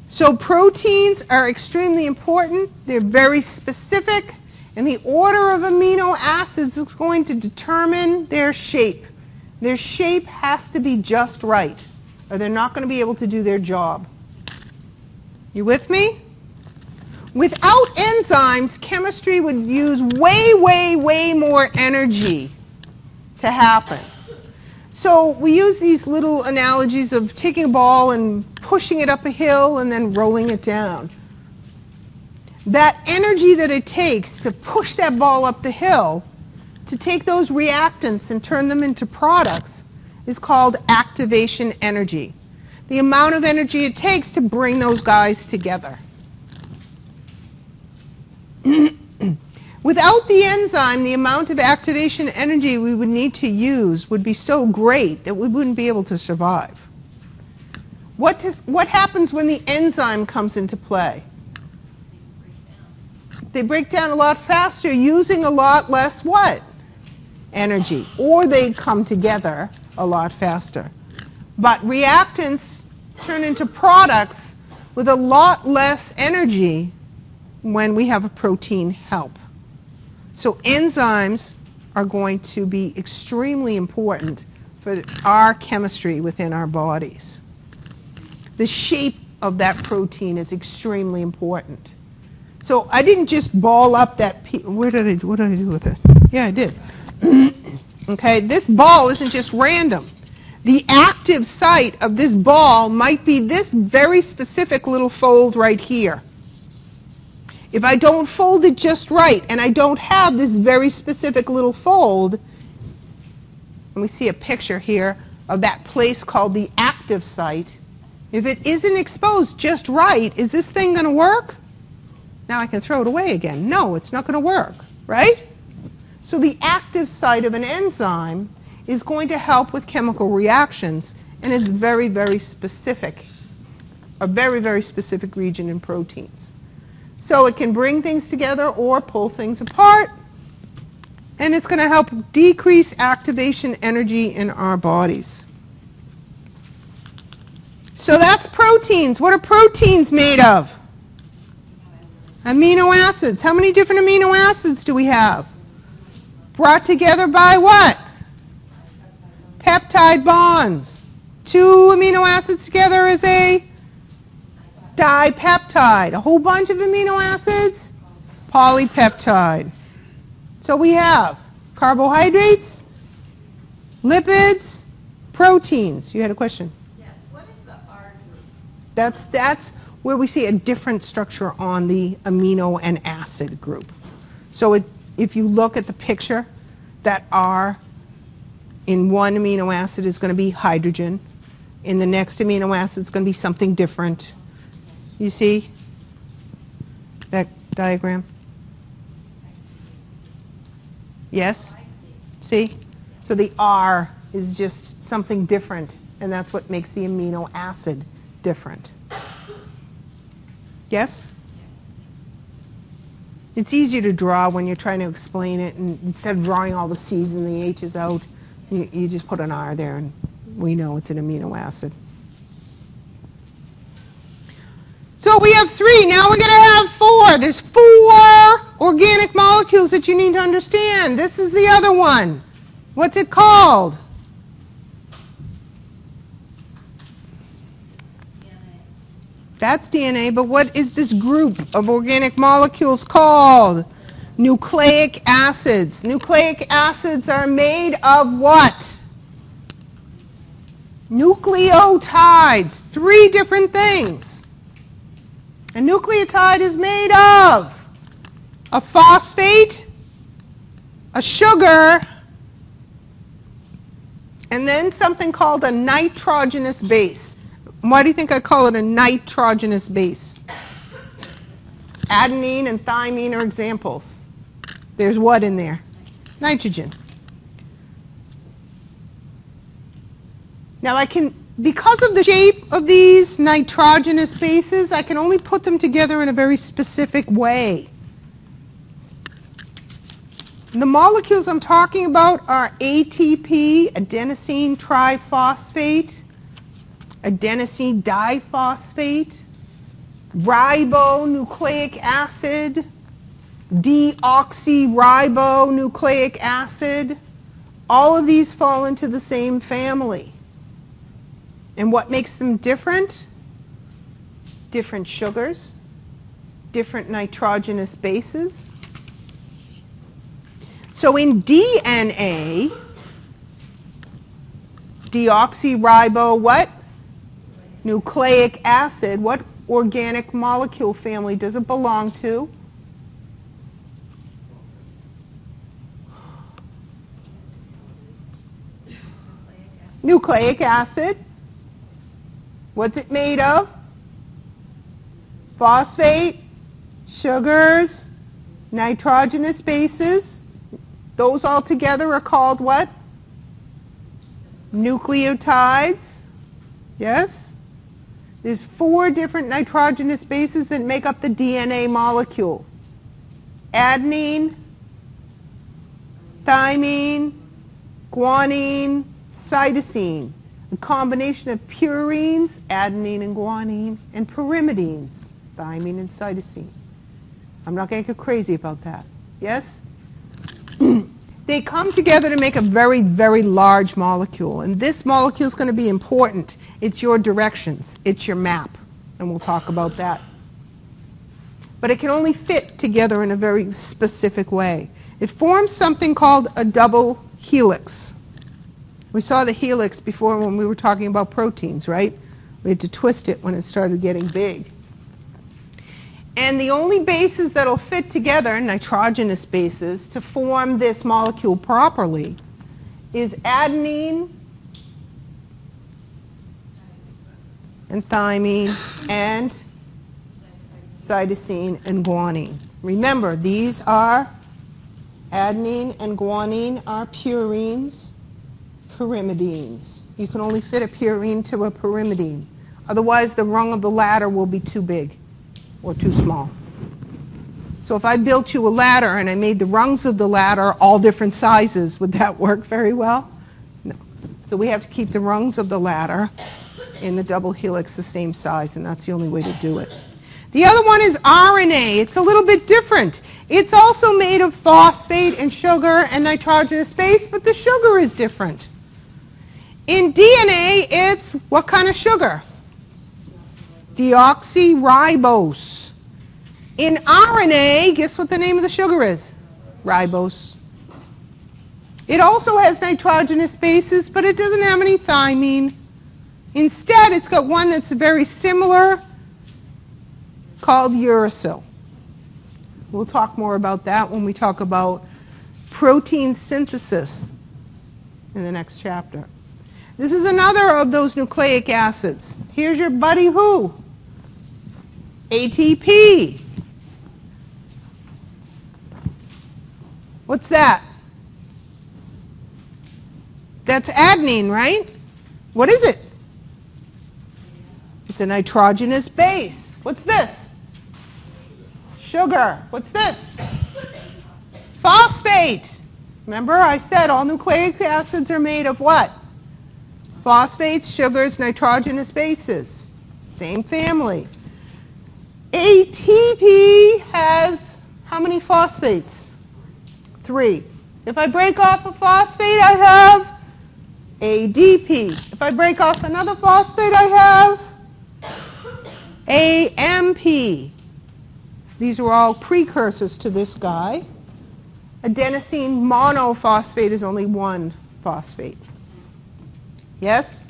So proteins are extremely important. They're very specific, and the order of amino acids is going to determine their shape. Their shape has to be just right, or they're not going to be able to do their job. You with me? Without enzymes, chemistry would use way more energy to happen. So we use these little analogies of taking a ball and pushing it up a hill and then rolling it down. that energy that it takes to push that ball up the hill, to take those reactants and turn them into products, is called activation energy. The amount of energy it takes to bring those guys together. Without the enzyme, the amount of activation energy we would need to use would be so great that we wouldn't be able to survive. What happens when the enzyme comes into play? They break down a lot faster, using a lot less what? Energy. Or they come together a lot faster. But reactants turn into products with a lot less energy when we have a protein help. So enzymes are going to be extremely important for our chemistry within our bodies. The shape of that protein is extremely important. So I didn't just ball up that what did I do with it? Yeah, I did. Okay, this ball isn't just random. The active site of this ball might be this very specific little fold right here. If I don't fold it just right, and I don't have this very specific little fold, and we see a picture here of that place called the active site, if it isn't exposed just right, is this thing going to work? Now I can throw it away again. No, it's not going to work, right? So the active site of an enzyme is going to help with chemical reactions, and it's very, very specific, a very, very specific region in proteins. So it can bring things together or pull things apart, and it's going to help decrease activation energy in our bodies. So that's proteins. What are proteins made of? Amino acids. How many different amino acids do we have? Brought together by what? Peptide bonds. 2 amino acids together is a dipeptide. A whole bunch of amino acids, polypeptide. So we have carbohydrates, lipids, proteins. You had a question? Yes. What is the R group? That's where we see a different structure on the amino and acid group. So if you look at the picture, that R in one amino acid is going to be hydrogen. In the next amino acid, it's going to be something different. You see that diagram? Yes? See? So the R is just something different, and that's what makes the amino acid different. Yes? It's easier to draw when you're trying to explain it, and instead of drawing all the C's and the H's out, you just put an R there, and we know it's an amino acid. So we have 3. Now we're going to have 4. There's 4 organic molecules that you need to understand. This is the other one. What's it called? That's DNA, but what is this group of organic molecules called? Nucleic acids. Nucleic acids are made of what? Nucleotides. 3 different things. A nucleotide is made of a phosphate, a sugar, and then something called a nitrogenous base. Why do you think I call it a nitrogenous base? Adenine and thymine are examples. There's what in there? Nitrogen. Now I can, because of the shape of these nitrogenous bases, I can only put them together in a very specific way. The molecules I'm talking about are ATP, adenosine triphosphate, adenosine diphosphate, ribonucleic acid, deoxyribonucleic acid. All of these fall into the same family. And what makes them different? Different sugars, different nitrogenous bases. So in DNA, deoxyribo what? Nucleic acid. What organic molecule family does it belong to? Nucleic acid. What's it made of? Phosphate, sugars, nitrogenous bases. Those all together are called what? Nucleotides. Yes? There's 4 different nitrogenous bases that make up the DNA molecule. Adenine, thymine, guanine, cytosine. A combination of purines, adenine and guanine, and pyrimidines, thymine and cytosine. I'm not going to get crazy about that. Yes? They come together to make a very, very large molecule. And this molecule is going to be important. It's your directions. It's your map. And we'll talk about that. But it can only fit together in a very specific way. It forms something called a double helix. We saw the helix before when we were talking about proteins, right? We had to twist it when it started getting big. And the only bases that will fit together, nitrogenous bases, to form this molecule properly is adenine and thymine and cytosine and guanine. Remember, these are adenine and guanine are purines, pyrimidines. You can only fit a purine to a pyrimidine. Otherwise, the rung of the ladder will be too big or too small. So if I built you a ladder and I made the rungs of the ladder all different sizes, would that work very well? No. So we have to keep the rungs of the ladder in the double helix the same size, and that's the only way to do it. The other one is RNA. It's a little bit different. It's also made of phosphate and sugar and nitrogenous base, but the sugar is different. In DNA, it's what kind of sugar? Deoxyribose. In RNA, guess what the name of the sugar is? Ribose. It also has nitrogenous bases, but it doesn't have any thymine. Instead, it's got one that's very similar called uracil. We'll talk more about that when we talk about protein synthesis in the next chapter. This is another of those nucleic acids. Here's your buddy who? ATP. What's that? That's adenine, right? What is it? It's a nitrogenous base. What's this? Sugar. What's this? Phosphate. Remember I said all nucleic acids are made of what? Phosphates, sugars, nitrogenous bases. Same family. ATP has how many phosphates? 3. If I break off a phosphate, I have ADP. If I break off another phosphate, I have AMP. These are all precursors to this guy. Adenosine monophosphate is only 1 phosphate. Yes?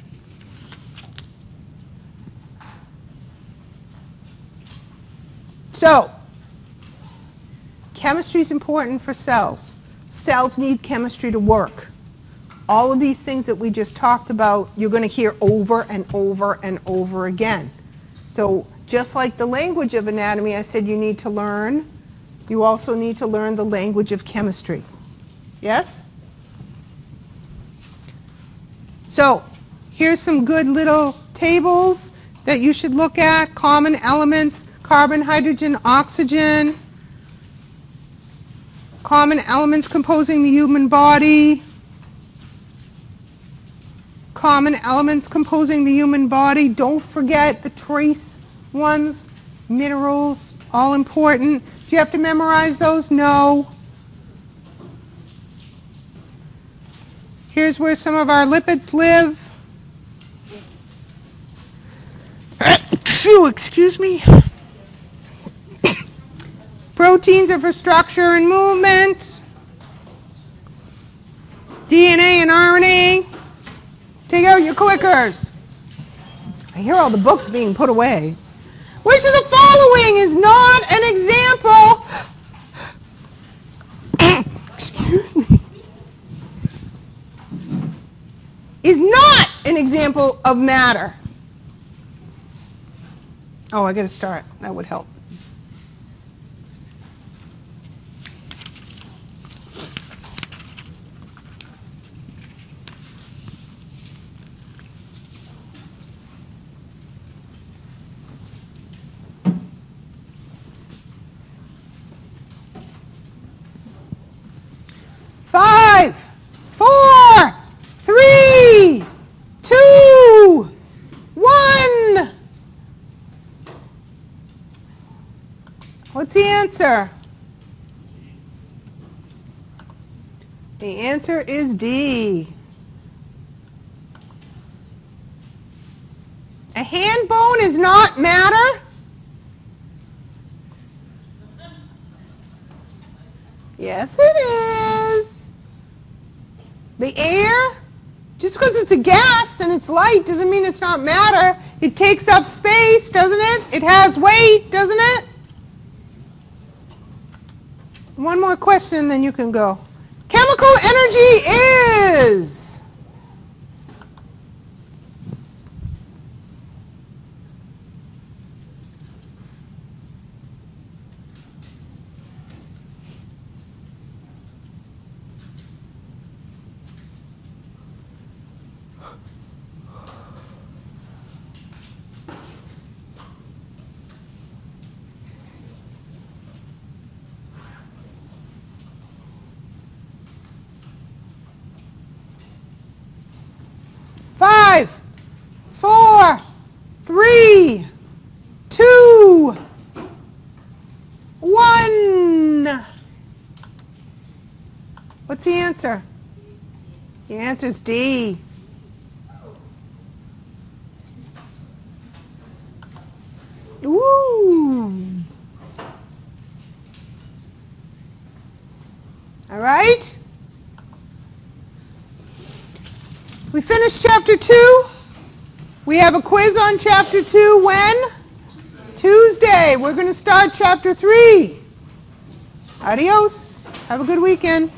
So, chemistry is important for cells. Cells need chemistry to work. All of these things that we just talked about, you're going to hear over and over and over again. So, just like the language of anatomy, I said you need to learn, you also need to learn the language of chemistry. Yes? So, here's some good little tables that you should look at. Common elements, carbon, hydrogen, oxygen. Common elements composing the human body. Common elements composing the human body. Don't forget the trace ones, minerals, all important. Do you have to memorize those? No. Here's where some of our lipids live. Excuse me. Proteins are for structure and movement. DNA and RNA. Take out your clickers. I hear all the books being put away. Which of the following is not an example? Excuse me. Is not an example of matter. Oh, I got to start. That would help. Five, 4, 3, 2, 1. What's the answer? The answer is D. A hand bone is not matter? Yes, it is. The air, just because it's a gas and it's light doesn't mean it's not matter. It takes up space, doesn't it? It has weight, doesn't it? One more question and then you can go. Chemical energy is... Five, 4, 3, 2, 1. What's the answer? The answer is D. Ooh. All right. We finished chapter 2. We have a quiz on chapter 2 when? Tuesday. We're going to start chapter 3. Adios. Have a good weekend.